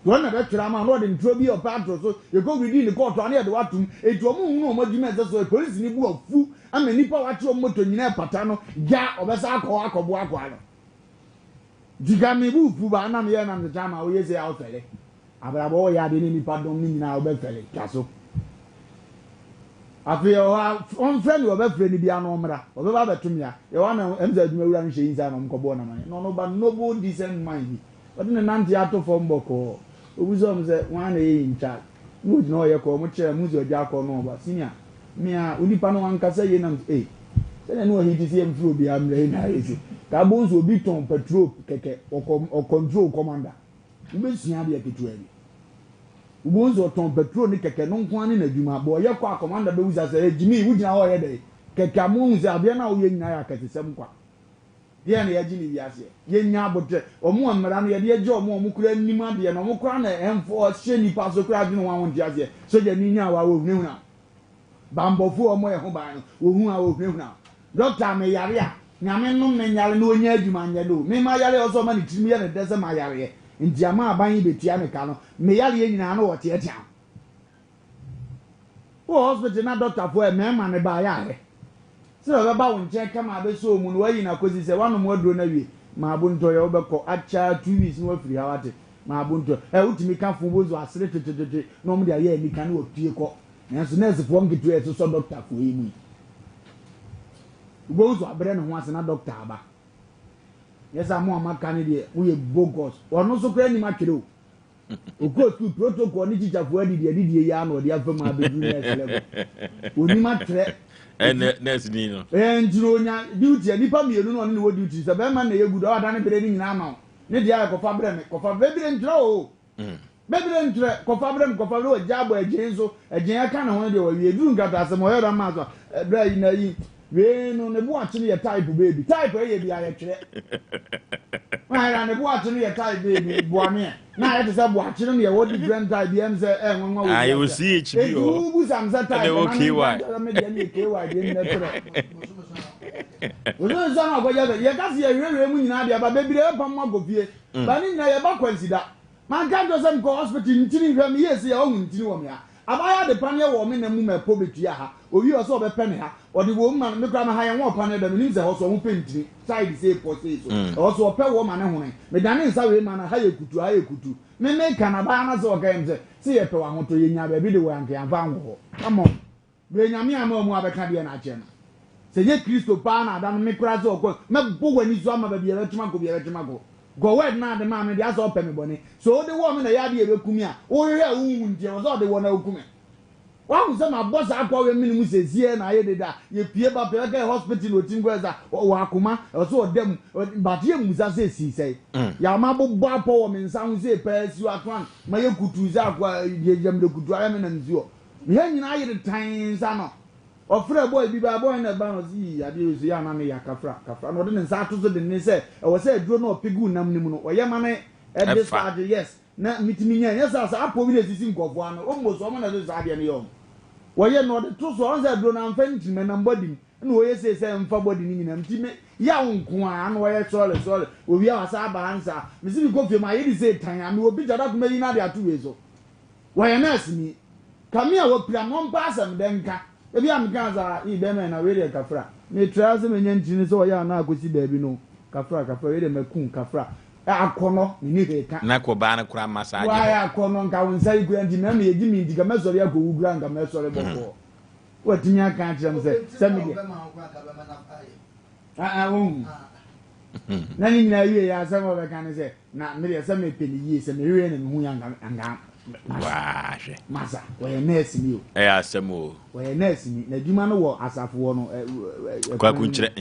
wọn na bɛ twere ama n'ɔde nturo bi ɔpɛ atoro so yɛkɔ widi ne kɔɔtɔ ani yɛde watum etu ɔmo hunu ɔmo adwuma ɛsɛ so polisi ni bu afu ama nipa wakyerɛ ɔmo moto nyinaa pata no gya ɔbɛsa akɔbo akɔ ano digami bu fu ba anam yɛ nam teta ama oyɛ sɛ ɔfɛlɛ abrabɔ ɔyɛ ade ne nipa dɔm ne nyinaa ɔbɛfɛlɛ twa so afei ɔnfrɛ ne ɔbɛfrɛ ne bi ano ɔmra ɔbɛba abɛtum ya yɛwɔ na ɛmsɛ adwuma wura no hyɛ yi nsa na ɔmkɔbɔ nam na ɔno ba noble decent mind bi ɔde ne nante ato fam bɔkɔɔ obuzom se wana ye in charge mu no ye ko mu kire mu zo ja ko no ba senior me a onipa no wan kasa ye nam se no hiti se mfro bi amre na yesi ka bo nso obi ton petrol keke o control commander ube sua de ketu ani ubo nso ton petrol ni keke no nko ani na dwuma bo ye ko commander be wuza se jimi wugina ho ye de keke amu nse abia na wo ye nyina ya katesem kwa dia na yaji ni wiase yenya abotre omo amara no yede yeje omo kura nnima de na omo kura na emfo hye nipa so kura adwene wa won diase so je ni nya wa wo hunahuna bambofu omo ye ho ban no wo hu a wo hunahuna doctor me yare a nyame no me nyare no onya adwuma nya do me ma yare oso ma ni tirimi ye ne dese ma yare nti ama aban betia me ka no me yare ye nyina no wo te etia wo hospital na doctor fo e me ma ne ba yare sɛ ɔbɛba wo nkyɛn kama abɛsɛ mu no wayi na kosi sɛ wanom waduro na wie ma abontɔ yɛ wobɛkɔ akyɛ 2 weeks na wafiri ha wate ma abontɔ wotumi ka fo bozo asere tetetete na ɔmo de ayɛ anika ne wapue kɔ nanso nɛɛsefoɔ nketewa ɛsosɔ dɔktafoɔ yi mu bozo abrɛ ne ho ase na dɔkta aba yɛsɛ mo amaka ne deɛ woyɛ bogus ɔno nso kora anim atwerɛ o okootu protocol ne tikyafoɔ adidie yɛ ana ɔde afam abɛdu nɛɛse level onim atwerɛ next ni no njiro nya duty nipa mienu no ne wo duty se be ma na ye gudo ada ne bere ni nyina ma ne dia kofa bre me kofa bebire njiro o bebire njire kofa bre me kofa bre o jabo ejenzo ejen aka na ho de wo wie du ngata asem o yera ma so bra yi na yi we no ne bu ache ne ye type baby type e ye bia ye twere na ne bo atene ye tie baby boame na ye say bo atene ne ye wo different tie bi em say nwanwa wo I will see HB o bu sam say tie na me de ne KY de ne pre ozo zo na ogoja ye ka se ye hwehwe mu nyina dia ba baby e pam agofie ba ni nyina ye ba kwansida man ka jo sem ko hospital ntini hwam ye se ye o ntini wo me a abaya de pan ye wo me na mu me po betua ha owi o so be pe ne ha o de wo man me kra ma ha ye wo pan de me ni se ho so wo pentini side say po say so o so pe wo man ne hone me dane nsa we man ha ye kutu me kana ba na so ga em se ye pe wa ho to ye nya ba bi de wo anke anfa ho come on be nya me ama mu abeka de na che na se ye Kristo pa na da me kra so ko me bo wani so ama ba bi ye betuma ko go word na de ma me dia so pe me bone so de wo me na ya de e bekumi a o hwe wu ndie wo so de wo na okumi wa hu se ma boss akwa we mini mu sezie na ye de da ye pie ba pe ka hospital o tingo za wo akoma so o dem ba de mu za se si sei ya ma bo bo apo wo me nsa hu se pe si atwan ma ye kutu za akwa ye jam de kutu ara me na nzuo me ya nyina ye de tan sa no ofre boy bi ba boy na ba no si ade ozu ya na me ya kafra no de nsa atozo de ne se e wo se duro no pigu nam nimu no oye ma ne e discharge yes na mitimi nya yes asa apo bi na sisi nkofo ano o mo so mo na so sa ade ne yo woye no de to so on se duro na mfa ntime na mbodi na woye se mfa body ni nyina mtime ya nko a na woye sole obi a wasa aba ansa me si bi kofie ma ye di se tan a me obi jada kuma yi na de atu we so woye nurse ni kamia wo pira no mpa asem de nka ebi am kanza I be me na we de kafra me try se me nyantini so ya na akosi baabi no kafra we de makun kafra akono ni be ka na ko ba na kura massage wa ya akono nka wonsa igura ndi na me yegi mi ndiga mesori ya ko wugura nka mesori boko watinya kan kire se me de na ni na wie ya se mo be kan se na me de se me peli yi se me wie na me hu ya anga wa she masa we nurse ni o Asem o we nurse ni na djuma no wo asafo wo no kwa kunchire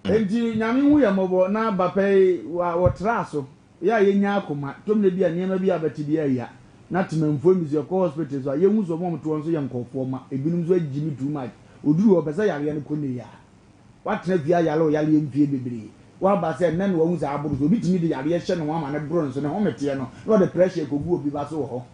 enti nyame hu ya mobo na bapai wo traso ya yenya akoma tom na bia niam bia bati bia ya na temamfo mizio ko hospital so ye hu so mo to so ye nkofo ma ebinum so agimi too much oduru wo pesa yare ne ko ne ya watena bia yale o yale emfie bebre wa ba se nan wo hu za aburu so bitimi de yare hye no ama ne bro so ne ho mete no no the pressure ko gu obi ba so ho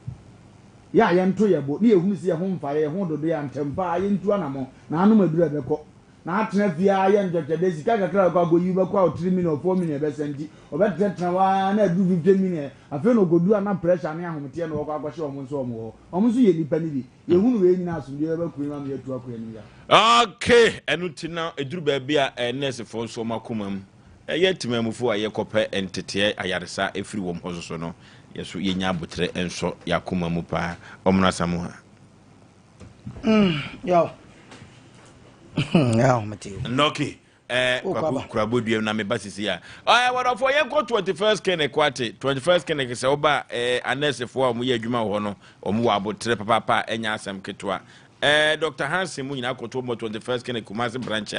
ya ye nto ye bo ne ehunu se ye ho mfa ye ho dodo ya ntempa ye ntu anamo na anu madura beko na atena bia ye njoje de sika kakra ko agoyi be kwa 3 minute or 4 minute be senti obetena wa na du 50 minute afi no godu ana pressure ne ahomte no ko agwahye omo so ye nipa ni bi ye hunu we nyina aso ye be kuima me atu akwa ni ya okay enu tina eduru ba bia nurse fo so makomam ye timamufo a ye kope entete ayaresa efiri wom hoso no yeso ye nya abotre enso yakomamu pa omna samu ha yo ya mateo noki kwabodua na me basisi ya what for ye go 21st kene kwate 21st kene se oba anesefo a mu ye adwuma ho no omu wa abotre papa enya asem ketwa Dr. Hansen mu nyina akoto mo 21st kene Kumasi branch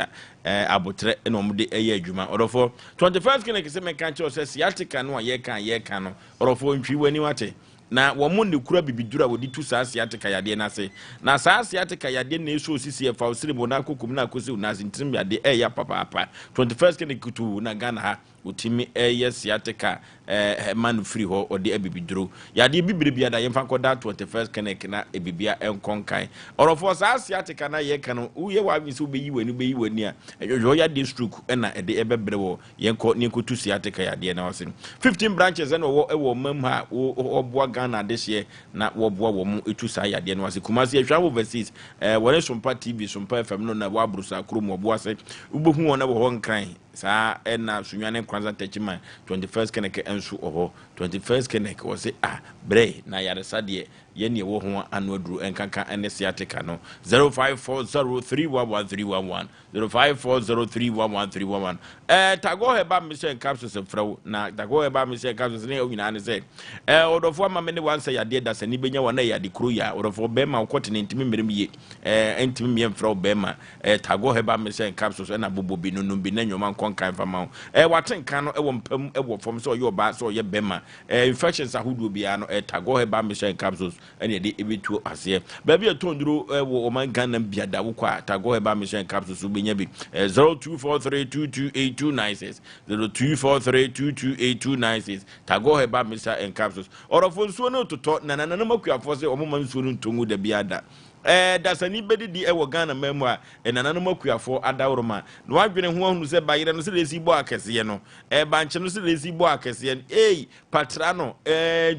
abotre na omu de eye adwuma orofo 21st kene kese me kan che o se siatica no ye kan no orofo ntwi wani wate na womo ne kura bibidura wodi tu saa siatica yade na se na saa siatica yade na eso osisi e fa osiri mo na akokum na akosi na zintim yade ya papa 21st kene kutu na Ghana ha utimi siatica man free ho odi abibiduro yade bibire bia da yemfa koda 21st kene na ebibia enkonkan orofo saa siatica na ye kan uye wa wi so beyi wani a ejojo yade stroke na ede ebebre wo yenko ne kotu siatica yade na wasin 15 branches na wo mam ha oboa Ghana this year na woboa wo mu etu saa yade na wasin Kumasi ehwa overseas wone Sompa TV Sompa FM no na wabrusa krom oboa se ubohu wona wo ho nkran saa na sunwane kwanza techima 21st keneke ensu oho 21st keneke wose bre na yaresa de ye ne wo ho anu aduru enkanka ene siatica no 0540311311 0540311311 tago heba mission capsules frawo na tago heba mission capsules ne onyina ne se odofo ama me ne wansa yade da sani benya wona yade kro ya odofo be ma kwotene ntimi mmeremiye entimi mie frawo be ma tago heba mission capsules na bobobi no bi na nyoma konkan fama watenka no mpam fom so yo ba so ye bema infections ahodo bia no tago heba mission capsules ɛne de ebetuo aseɛ baabi atonduro wo oman Ghana biada wo kwa tago eba mission capsules so benya bi 0243228296 0243228296 tago eba mission capsules orofo nsuo no totɔ na makuafo se omoma nsuo no ntongu da biada dasani bedidi ewo Ghana memu a enanano makuafo adawroma na wadwene ho ahunu se bayire no se lesi bo akese no banche no se lesi bo akese patra no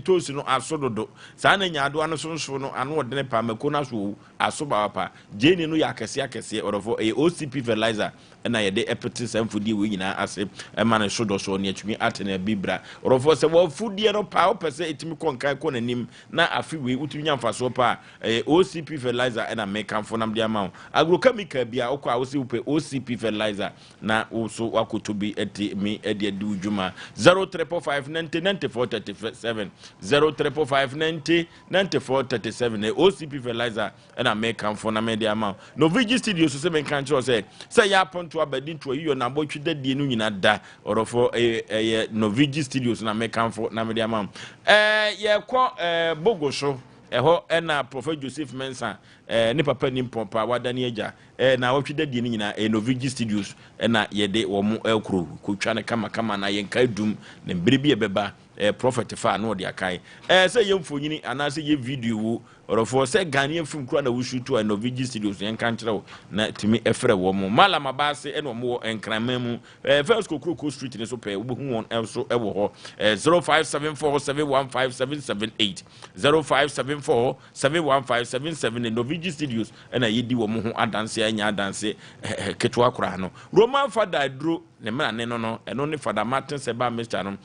tosi no asododo saa na nyaado ano sonso no ano odene pa mako na so asoba pa jeni no ya akese orofo OCP fertilizer na ye de epiti samfudi we nyina ase ma na sodo so ne atumi atena bibra orofo se wo fudie no pa opese etimi konkan ko nanim na afi we utumi nyamfa so pa OCP fertilizer and a make am for nam dia ma agrochemical bia okwa wo se upe OCP fertilizer na also wakoto bi eti mi edi du djuma 0345909437 0345909437 OCP fertilizer and a make am for nam dia ma no vigi studio so se men kan cho say ya ponto abadi to yi na botwe dadie no nyina da orofo no vigi studios na make am for nam dia ma ye ko bogoso eho na Prophet Joseph Mensa ne papa ni pompa wadani eja na wotweda die ni nyina Novigi Studios na yede wo mu ekro kotwa ne kama na yenka dum ne mbrebi ebeba prophet fa na odi akai se yemfonyini ana se ye video wo orofo se Ghanaian film kura na wushutu Novigi Studios yenka nkyerɛ na timi efre wo mu mala mabase ene wo enkranman mu first kokoko street ne so pe wo hu won elso ewo ho 0574715778 0574715777 Novigi Studios na yedi wo mu ho adanse anya adanse ketwa kura no Roman father dro ne mra ne no eno ne father Martin Seba Mr no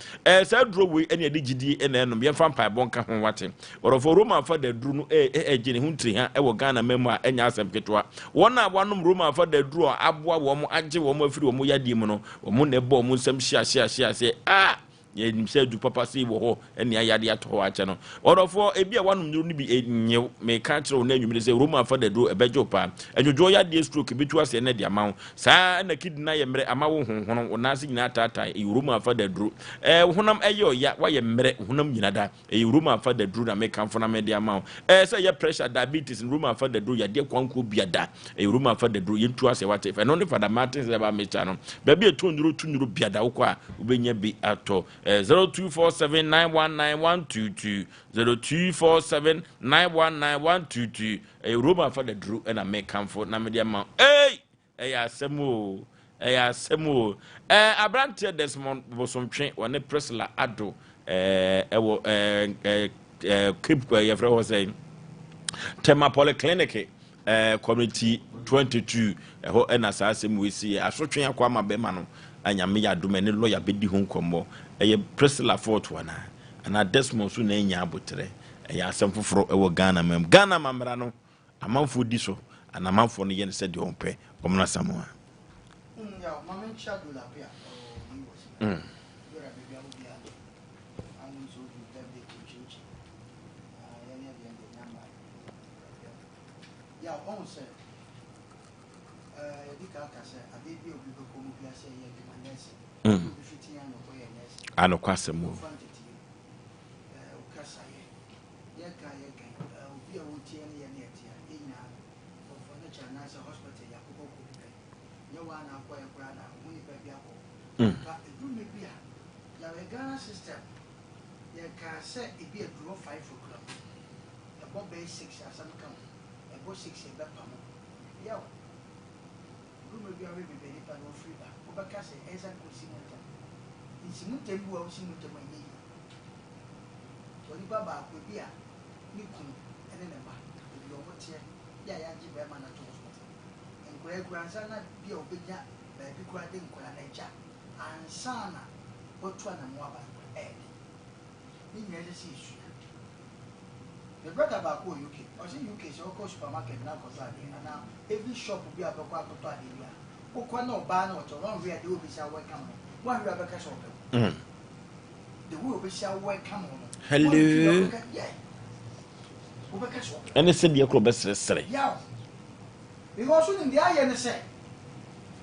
sa dro we ene de gidi ene eno ye fa mpa bonka ho wate orofo Roman father dro no gene hu ntri ha ewo Ghana memu a enya asem ketwa wona wanom Roman father dro a aboa wo mo agye wo mo afiri wo mo yadi mu no wo mo ne bo mo nsam hia se ye nimse du papa se wo ho ene ayade ato ache no orofo ebi a wanom no bi enyew me ka kire na anwumire se Roman father dro ebejo pa anjojo yade stroke betu ase na dia mawo saa na kidna ye mere amawo honhon onase nyina tata Roman father dro honam eyo ya wa ye mere honam nyina da Roman father dro na me kan fo na me dia mawo se ye pressure diabetes Roman father dro ya de kwanko biada Roman father dro ye tu ase wate fe no ne father Martin Seba mecha no ba bi etonduro tunuro biada wo kwa obenya bi ato 0247919122 0247919122 Roman father Drew and I make comfort na media ma asemo abrante Desmond Bosomtwe one Presla ado ewo keep your friend was saying Tema Polyclinic community 22 eho na sa asem we see asotwe akwa mabema no anyame ya dum ne lawyer bedi ho nkombo Priscilla Fort wana ana Desmond so na nya abotre asem foforo ewo Ghana mamra no amanfo di so ana amanfo no ye ne se de ompe omna samoa ya mama nchado la pia ya on se ano kwasemu system you can say it be a draw 5 o'clock about base 6 as some come about 6 yeah maybe I will be very bad or free back. Obakase, as I could see Muntem. It's Muntem who I see Muntem. Baba could be a Nikum and then a man. If you're what here, Yaji Berman at hospital. And great grandson be obedient, baby crying, nature, and Sana, what one and more about egg. In your decision. The brother about UK, or see UK, so of course, supermarket now for Friday, and now every shop will be a Baka to area. No ban or to run where they will be shall welcome. One Rebecca shop. The will be shall welcome. Hello. And it's in your club best. Yeah. Because in the eye and say,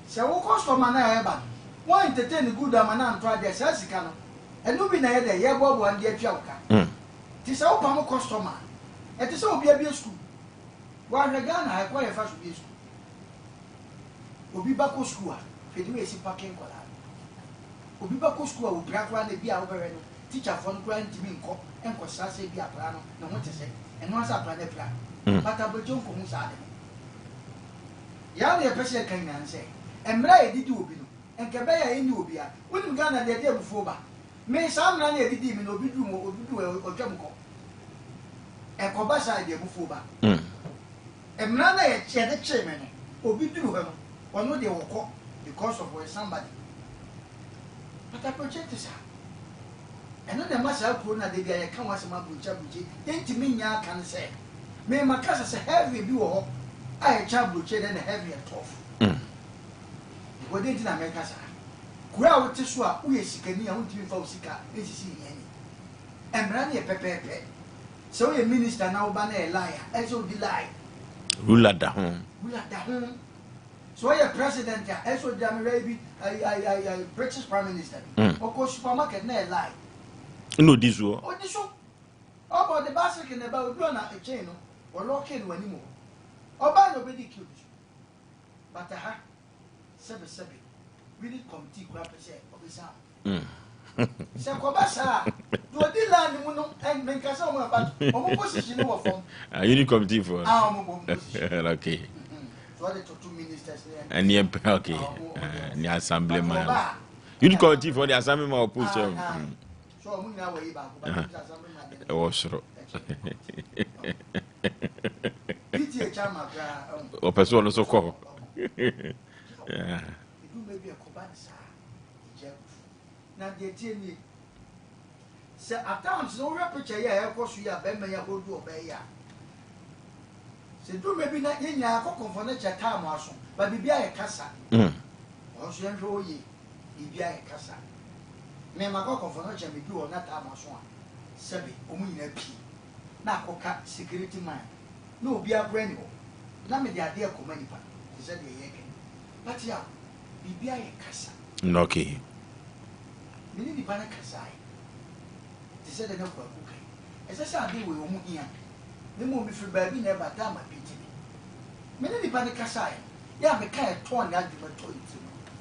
so what cost for Mana? Why entertain the good man and try their Sassicano? And no be near the Yabo one dear Jauka. Tis our customer. It is all be a school. One again, I acquire first be school. Obi bako school, Fedime is parking collar. Obi bako school will grab one be over and teacher from grand to me and was say be a plan, no what to say, and once I plan a plan. But I will jump from Sada. Yali a person can say, and Mray did you be, and Cabaya in Nubia, wouldn't gun at the day before. May some run a redeem or bedroom or jumbo. And Cobasa idea before. And Rana a chairman, or be through her, or no, they will call because of somebody. But I project this. And then the master put at the guy come as a mabuchi, then to me, I can say. May my cousin say heavy be all. I a chabuche and a heavy and tough. What did America say? Grow to swap, we is can you want to for Sika, this is any. And Brandy a pepe. So a minister now ban a liar, as of the lie. Rule at the home. Rule at the home. So a president, as of the British Prime Minister. Of course, supermarket, no lie. No, this war. Oh, this one. Oh, about the basket and about a chain or lock in anymore. Oh, by nobody killed. But aha, 7. We need committee grab a set of Sakobasa. Do a deal and make us all about opposition of form. You need committee for okay. So I took 2 ministers there. And the okay. The assembly man. You need committee for the assembly man opposition. So I'm now way back. I was sure. O person also call. Yeah. Maybe a cobansa. Now they tell me. Say at times no repetition here, of course we are Bemaya go do obey ya. Say do maybe not in ya go confront your time also, but be a casa. Also enjoy ye, be a casa. Me ma go confront me do on that time also. Sebi, omu ina pi. Na koka security man. No be a brand new. Na me the idea Sompa Nipa. He said the yeke. But ya, be a casa. Okay. Me ni Nipa na casa. He said the no kwa kuka. As I said, we omu here. Me mo me free baby never time a pity. Me ni Nipa na casa. Ya me kai torn that you to it.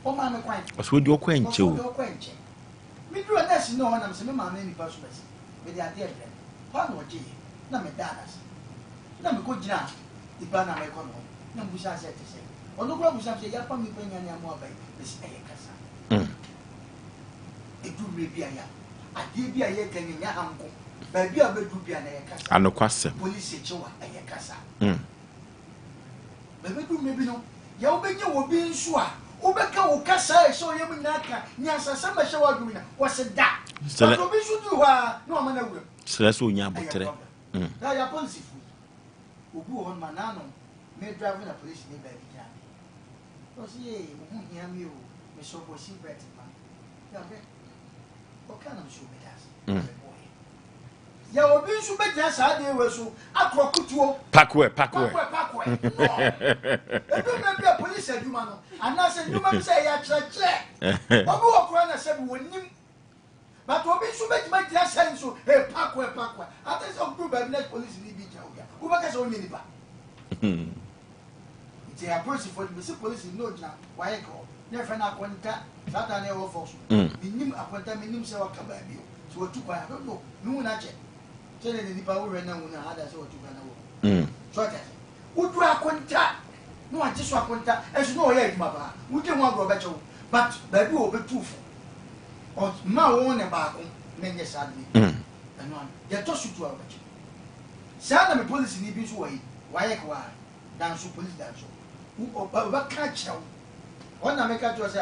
O ma me kwai. As we do kwenche o. Me do na si no na me se me ma na Nipa so besi. Me the idea dem. Pa no je. Na me danas. Na me ko gina. Nipa na me ko no. Na me busa se te se. Ono ko busa se ya pa mi penya na mo abai. Me se e kasa. Edu me bia ya. Ade bia ye kan nya hanko. Ba bia be du bia na ye kasa. Anokwasem. Police echewa ye kasa. Ba be du me bi no. Ya obenya wo bi nso a. Obeka wo kasa e so ye mu nyaka. Nya sasa ma hye wa du na. Wo se da. Ba do bi su du ha. No ma na wura. Stress o nya botere. Na ya police fu. Obu on manano. Me driving a police ni ba bi ja. O si e mo hia mi o. Me so bo si bet ma. Ya be. What kind of show me that? Ya obi nso be ja sa de we so akrokutuo. Pakwe. Edo me be police aduma no. Ana se aduma me say ya cheche. Obi wo kura na se bi wonim. But obi nso be ja sa nso hey pakwe. Ata se obi ba next police ni bi ja oga. Wo ba ka se o nipa. It's a police for the police no ja. Why go? Never na kwanta. Satan e wo force. Minim akwanta minim se waka ba bi. So otu kwa I don't know. Nu na che. Say the nipa wo re na wu na hada se otu kwa na wo. So that. Udu akwanta. No ati so akwanta. Esu no ye aduma ba. Uje ho agro be che wo. But ba bi wo be tufu. O ma wo ne ba ko menye sadni. Eno an. Ye to su tu awo che. Sa na me police ni bi so wo yi. Wa ye kwa. Dan so police dan so. U ba ka che wo. Ona make a choice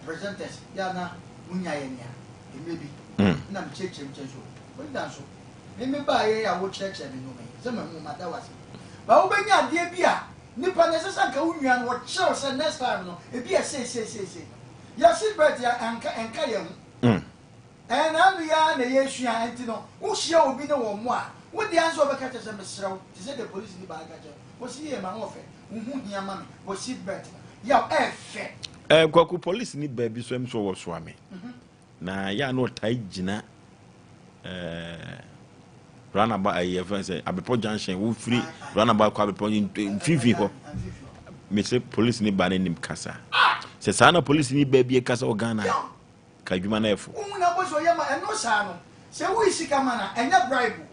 presenters yana munya yenya maybe na mcheche so we dance so me ba ye ya wo cheche me no me se me mu mata wase ba wo benya de bia nipa na sesa nka unua no wo chew se next time no e bia say ya silbert ya anka ye hu na ya na ye hua anti no wo hia obi na wo mo a wo de anso be ka cheche me srew ti se the police ni ba ka che wo si ye ma wo fe wo hu hia ma me wo silbert ya efe kwaku police ni baby so em so wo so ame na ya no tai gina Runabout a friend say Abepo Junction wo free runabout kwa Abepo fifi ho. Me say police ni ba nim kasa. Say sa na police ni ba bi kasa o Ghana. Ka dwuma na efo. Una bo so yema eno sa no. Say we sika mana enya bribe.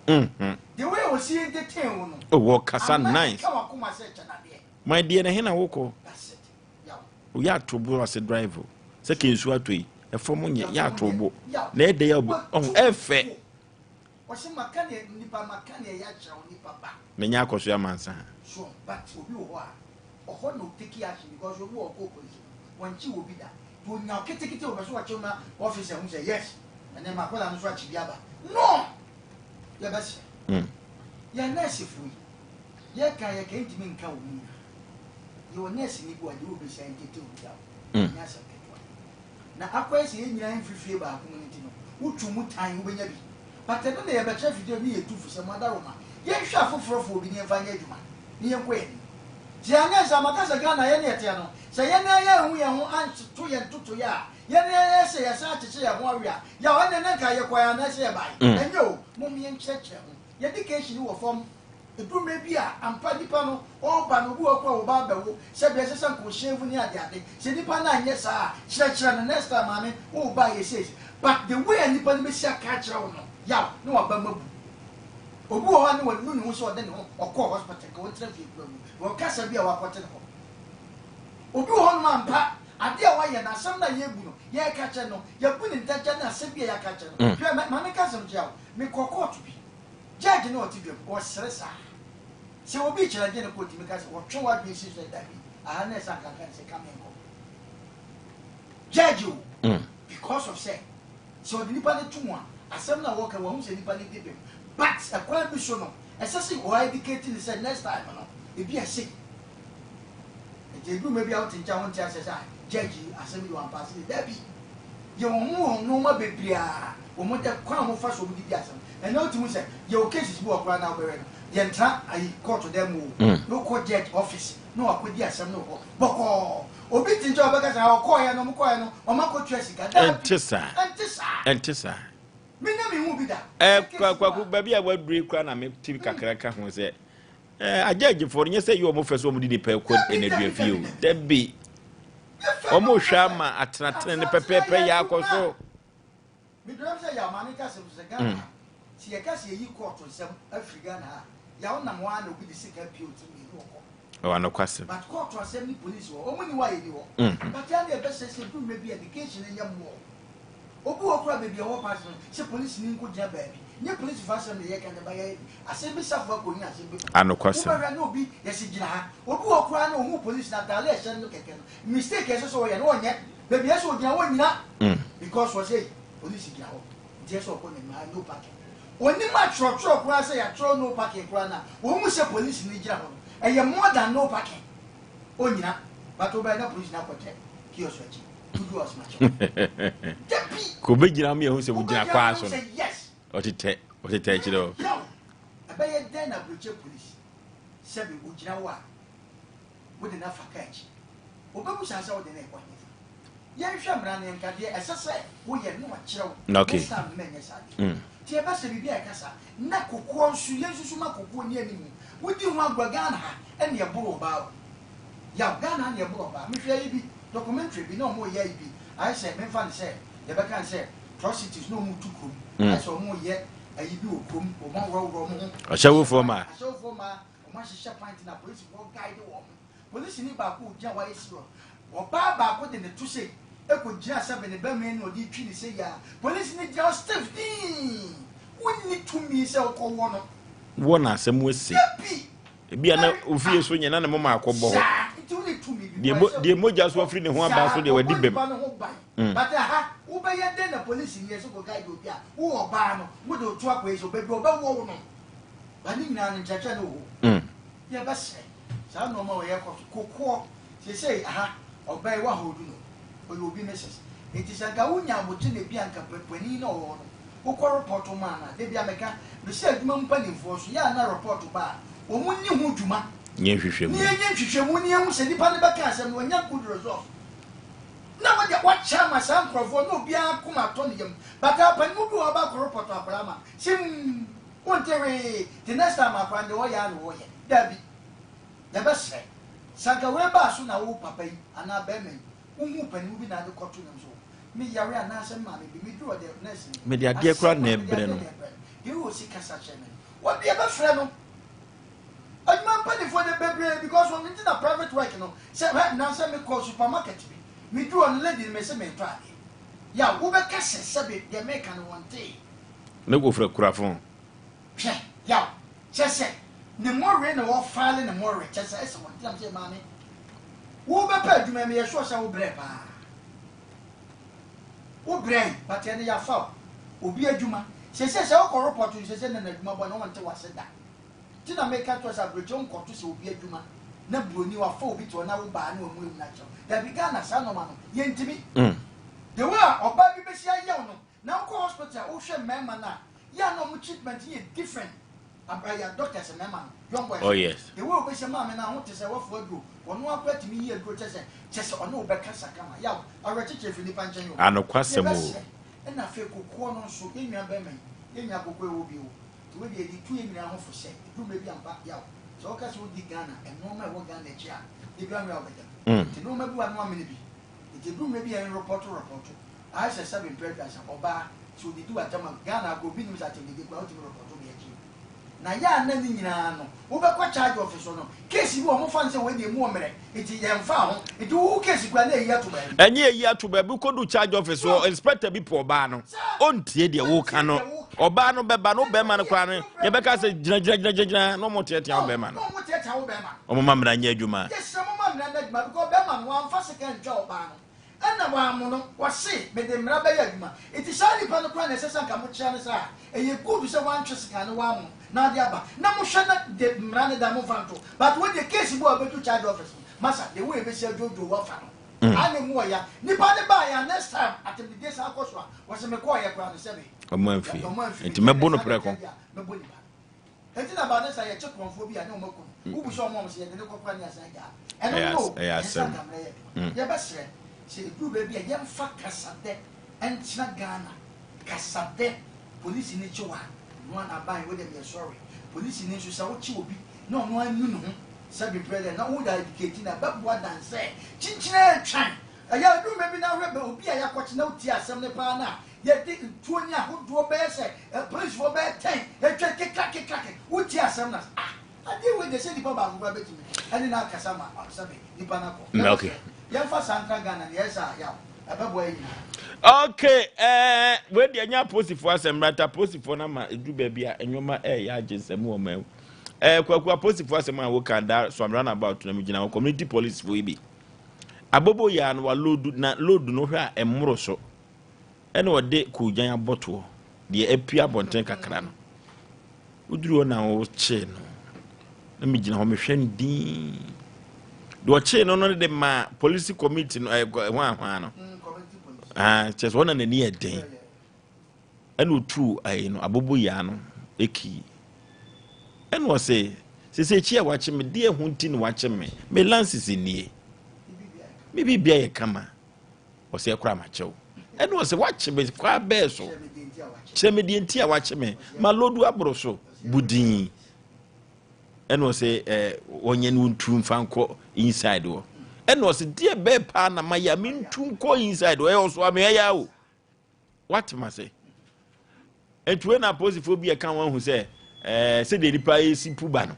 The way we see the thing no. Oh, wo kasa nice. Ka wakoma say chana de. My dear na hena woko. That's it. Yaw. We ya trobo as a driver. Say kensu atoi. E from onye ya trobo. Na e de ya on efe. Wasi makane nipa makane ya cha nipa ba. Menya akoso ya mansa. So, but obi wo a oho no take action because obi wo ko police. Wanchi obi da. To nya ketekete obi so wache ma officer who say yes. And then makola no so achi biaba. No. Ya basi. Ya nurse fu. Ya kan ntimi nka wo mu. Yo nurse ni bo ade obi say ntete obi da. Nya sa ketwa. Na akwese ye nyina mfifie ba community no. Utu mu tan obenya bi. But I don't know about video ni etu for some other Roma. Yen sha foforo fo bi ni mfanya adwuma. Ni yen kwe. Ti anya za makasa Ghana yen etia no. Se yen na ya hu yen ho anto yen toto ya. Yen na se ya sa chiche ya ho awia. Ya wan na nka ye kwa ya na se bai. Enyo mo mi yen cheche ho. Ye dedication wo form edu me bi a ampa nipa no o ba no bu okwa wo ba bawo. Se be se san ko shevu ni ade ade. Se nipa na anye sa chire no next time mame wo ba ye says. But the way nipa ni be sia ka chire wo no. Yaw no wa ba mabu obu o ani wonu ni so de ne okọ hospital ka won traffic problem wo kasa bia wa kwete ho obi ho no ampa ade a wa ye na asam na ye bu no ye ka che no ye bu ni ntacha na asem bia ya ka che no hwe ma me kasa mjia me kokot bi judge no ti bi o stressa se obi chira je ne ko ti me kasa wo twa wa bi si so da bi a na sa kan se kamen ko judge because of say so the nipa ne tuwa asem na work wa hu se nipa ne debe but a kwa bi so no esese o educating say next time no e bi ase e du me bi out ncha won ti ase say judge asem you wan pass there bi ye won hu no ma bebria o mo de kwa mo fa so bi bi asem and now to say ye o cases bi okwa na obere no ye ntra ai court dem o no court judge office no akodi asem no ho boko obi ti ncha obeka say o ko ye no mo ko ye no o ma ko twa sika entisa Mina mi hu bi da. Kwaku baby a waduri kwa na me TV kakraka ho se. Ajaji for nye se yo mo feso mo di ni pa ko enadua fie o. Debi. Omo hwa ma atenatene ne pepepe ya akoso. Mi drum say ya mani ka se Ghana. Si ye ka se yi court nsem Africa na. Ya wona mo ana obi di sika pio ti mi no ko. O ana kwase. But court nsem ni police wo. Omo ni wa ye ni wo. But ya na e be se do maybe education nya mo. Obu okura baby o pass se police ni nko dia baby nye police fashion ne ye kan ba ye asem bi safo ko ni asem bi anokwase oba na obi ye se gina ha obu okura na omu police na tale e no keke no mistake eso so ye no onye baby eso gina wo nyina because we say police gina ho je so ko ni ma no parking oni ma tro kura say ya tro no parking kura na wo mu se police ni gina ho e ye more than no parking onyina but oba na police na kote kioso chi do as much. Ko be gina me hu se bu gina kwa so. Yes. Otite chiro. Abaye den na broche police. Se be bu gina wa. Wo de na fakachi. Obabu sansa wo de na ekwa. Ye hwa mra ne nka de esese wo ye no akire. Okay. Sa menye sa. Ti e ba se bibia e kasa. Na kokko nsu ye nsusu ma kokko ni animu. Wo di hu agwa Ghana ha e ne buru ba. Ya Ghana ne buru ba. Me hwa yi bi documentary bi no mo ye bi I say me fan say the back can say prostitutes no mu tukum I say mo ye ayi bi okom o mo wo mo ashawo for ma o ma shisha point na police go guide wo police ni ba ko dia wa esi o ba ko de ne to say e ko dia sabe ne ba me no di twi ni say ya police ni dia stiff din woni to me say o ko wo no wo na asem wesi ebi ana ofie so nyana na mo ma akobọ ho de moja so afri ne ho aba so de wadi bem but aha wo be ye den na police ni so go guide obi a wo oba no wo de otu akwa eso be oba wo no ba ni nyina ne chacha no wo ye ba se sa no ma wo ye kokko se aha oba e wa hodu no o obi message enti sanka wunya abotu ne bi anka pepani na wo no wo ko report ma na de bi ameka be se aduma mpanimfo so ya na report ba o munni hu dwuma nye hwehwemu nye hwehwemu ni hu se nipa ne baka asem no nya good result na wo de wacha ma sam krofo no bia kuma to ne yam baka pan mu bi oba ko report abrama sim One day, the next time I find the way I know it. Debbie, the best say. Sanka Weba soon I will papa and I bear me. Whoop and moving out the cotton. Me, Yari and Asem Mammy, me do a nursing. Me, dear grand name, Breno. You will see Cassation. What be a friend? I'm not paying for the baby because when we did a private work, you know, say, now send me call supermarket. Me do a lady, me say, me try. Ya, who be Cassis, Sabby, the American one day. No go for a crafon. Ya, just the more rain or filing, the more rich as I said, mammy. Who be paid to me a source of bread? Who brain, but any of foul. Who be a Juma. She says, I'll call report to say, and the mother no one to was said that. Did I make out was a return call to see be a Juma? Never knew a foe between now by no moon natural. That began a son of man, yen to me. The way of baby Bessia Yono, now call hospital, ocean man, ya no treatment here different. And by your doctors and man, young boy. Oh, yes. The world was a man, and I want to say what for you. One more to me here, just on no back Casacama. Yaw, I read it for the Panjano. I know Quasimo. And I feel corner so in your baby. In your book will be. To be a 2 year old for say, you may be on back yaw. So, Cass would be Ghana and no matter what Ghana chair. The grand over them. To no matter 1 minute. It will maybe a report. I said 7 breakfast or bar, so they do a time of Ghana go business at the report to me. Now, ya nothing in an over charge officer. Case you won't fancy when you move it is found. It will case you yet to bed. And ye to be could do charge officer or inspector be poor bano. On Tidia Wokano or Bano Bebano Beman Quano. Rebecca said, no more Tetia Beman. No more Tetia Beman. Oh, Mamma Yajuma. Yes, some man that because Beman one first second job. And the one was sick, but the Rabbi. It is only upon the plan as a Camuchana, and you could be someone just kind of one. Now the other. Now, Mushana de Mranada Movanto. But when the case you were to charge office, Massa, the way we shall do to Wafano. I am more ya. Nipa by next time at the days of Coswa was a McCoy around the 7. A month. And to my bonopreco. And about this, I took one phobia no more. Who saw Mom say the local company as I got. And I said, your best friend, say the blue baby, a young fat Cassade and Snagana. Cassade, police in each one. One are buying with them, you're sorry. Police in Israel, what you will be. No one knew. Sabi brother, now would I educating about what I say. Chinchina chan. I have do maybe now rebel be a watch no tear some nepana. Yet take 20 who do a bear say, a police for bear 10, a clack. Who tear some us? I deal with the city Baba who rabbit me. And in our Casama, Sabi, Nipanaco. Okay. Young for Santa Ghana, yes, I am. Okay, where the anya post for Asem Rata post for Nama do baby and your ma ya just a moment. Kwa post for Asem I work and so I'm run about to the community police for be. Abobo ya and load no hair and more so. And what day could giant bottle, the Epia Bontenka Cran. Would you now chain? Let me know me friend D. Do a chain on the ma police committee one. Just one and a near day. And true, I know Abobo Yano, Eki. And was say, Chia watching me, dear hunting watching me. Me lance is in ye. Maybe be a camera. Was a cramacho. And was a watching me, quite bear so. Chemedian tea watching me, my lord Abroso, Budin. And was a one yen true fan inside door. And was a dear bear pan, my yamin too co inside, where also I may. What must say? And when I pose for be a one who say, said the reply is Pubano,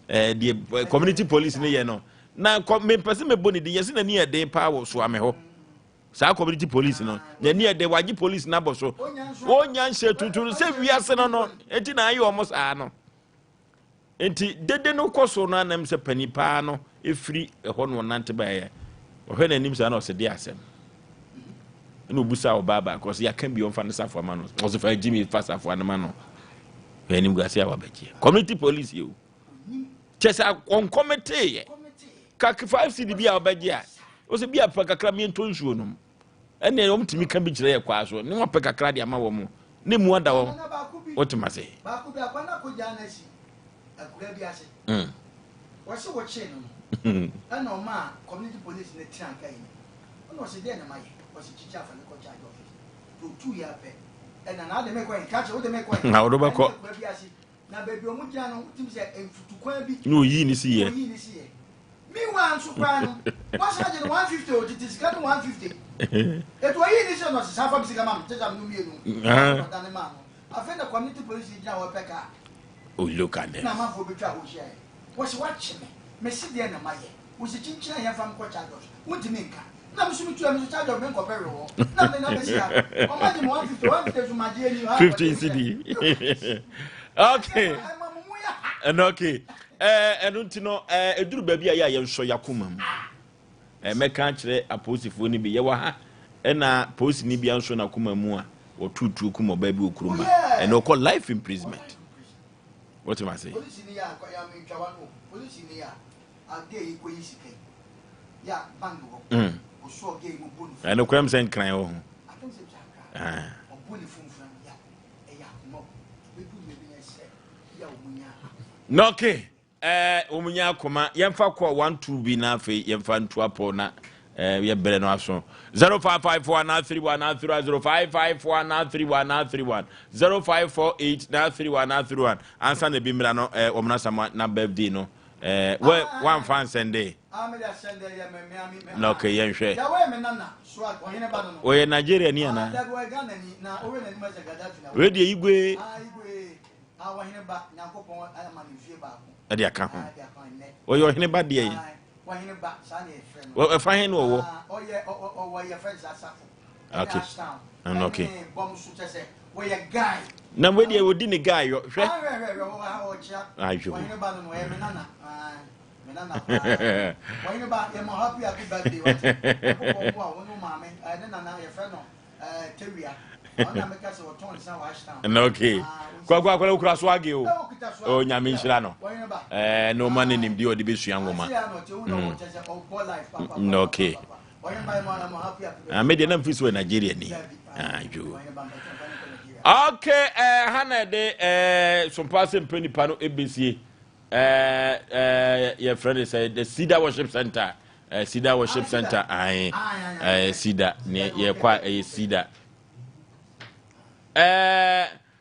the community police near no. Now, me person me boni, the yes in a near day power, so I'm a hope. Sa community police no, the near the Waji police number so. One young said to say we are sent on, and you almost are no. And they no cost on them, say penny pano. If free a one nante by when the names are not said, dear Sam. No busa or baba, because you can be on fantasy for manos. Also, if I Jimmy faster for an man, when you got our betty. Community police, you just on committee. Kaki 5 CDB our bedia was a beer pack a cramian to issue. And then to me can be there, quaso, no pack a cradi amawomo. Name one down. What must say? What's your watching? I know ma community police in the trunk. I was a dinner, my was a chicha from the coach office. To 2 years, and another make one catch what they make one. Now, Robaco, na baby omu gya no tim se emfutukwan bi no yi ni si ye me wan so kwa no what charge 150 o titi sika 150 et wo yi ni se no se safa bi sika mam teta no mienu ah da ne ma no afa na community police gya wo peka o look at them na ma fo betwa ho hia wo se watch me si de na maye wo se chinchina ya fam ko charge wo di me nka na me so mi tu am so charge of me ko pere wo na me na be sia o ma di 150 so ma di ani 15 cd okay and okay enu ntino eduru ba bia ya yenso yakoma mu meka kire aposifo ni bi ye wa ha na posi ni bia nso na koma mu a wo tutu kuma ba bi okuruma and call life imprisonment. What am I saying? Police ni ya ko ya mi twa wa no police ni ya ade yi ko yi sike ya bango o so ge mu bonu and kwam sen kran wo ho o bonu funfun ya e ya mo be bu me bi se ya o munya okay omunya akoma yemfa ko 12 bi na afi yemfa ntu apo na ye bere no aso 0554931931 0548931931 answer na bi mira no omna sama na birthday no we one fan sende no okay yenhwe ya we me nana so ohene ba no we Nigeria ni ana da we Ghana ni na owe na ni ma Gaddafi na we de igwe ohene ba Nyankopon ama ni fie ba ko ade aka ho we ohene ba de yi ohene ba sa na e we fa hen wo oye friends asafo okay and okay bom su chese we ye guy na we de wodi ni guy yo hwe ajo ohene ba no e me nana ohene ba ye mo happy birthday what ko wonu mame ne nana ye friend no tewia ona me ka se o ton sa wash town okay kwa ukura so age o nyame nhira no no man nim di odi besua ngoma okay media na mfisi wa Nigeria ni ajo okay hana de Sompa Mpe Nipa no ebesie your friend said the Cedar Worship Center Cedar Worship Center Cedar ne ye kwa Cedar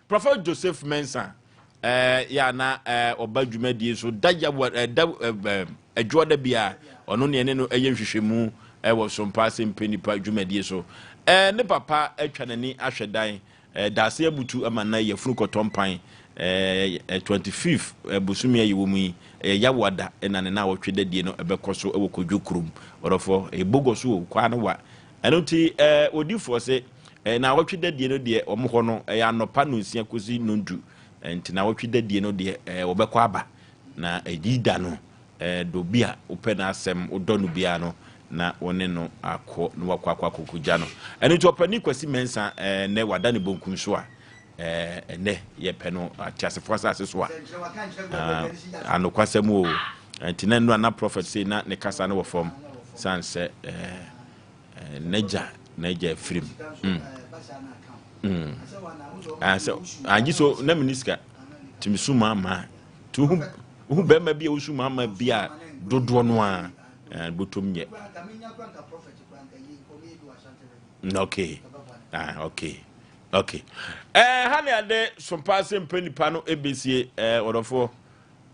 Prophet Joseph Mensah ya na oba dwumadie so daja adwo da bia ono ne ne no nhwehwemu wo Sompa Mpe Nipa dwumadie so ne papa atwa nani ahwedan dase abutu amana yafunu kotompan 25th busumi ayiwo mu yawada na ne na wotwe dadie no ebekoso ewo kodwokurum orofo ebogo so kwa no wa enoti odifo se na wotwe dadie no de omho no ya nopa no nsia kosi nondu enti na wotwe dadie no de obekọ aba na edida no do bia ope na asem odonu bia no na one no akọ no wakọ akokugya no enoti opani kwasi Mensah ne wada ne bonkum so a ene ye pe no atiasefo asase so a anokwasem o enti na no na prophet say na ne kasa no wo form sanse neja film so agiso na miniska timisuma ma tu hu be ma bia usuma ma bia dodo no a botom nye okay okay hane ade Sompa Mpe Nipa no ebesie odofo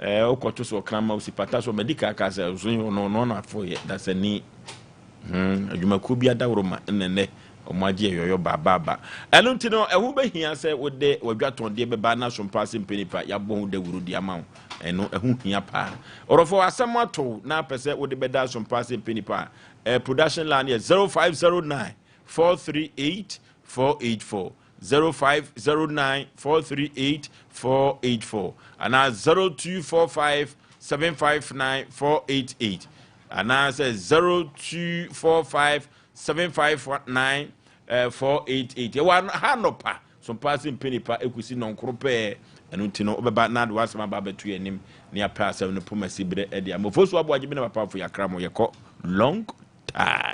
okoto so krama usipata so medical case so no na fo ye that's any adwumaku bia dawroma nnene omagye yoyo baba eno ntino ehu behia se wode wadwaton de beba na Sompa Mpe Nipa yabon de wuru di amawo eno ehu hia pa orofo asem ato na pese wode beda Sompa Mpe Nipa production line is 0509 438 484 0509 438 484 and 0245 759 488 and I says 0245 759 488. You want hanopa Sompa Mpe Nipa ekusi nonkrope enu tino obeba na de wasema ba betu enim ne apa asem no pomasi bre e dia mofosu Aboagye bi na papa fo yakra mo yekọ long time.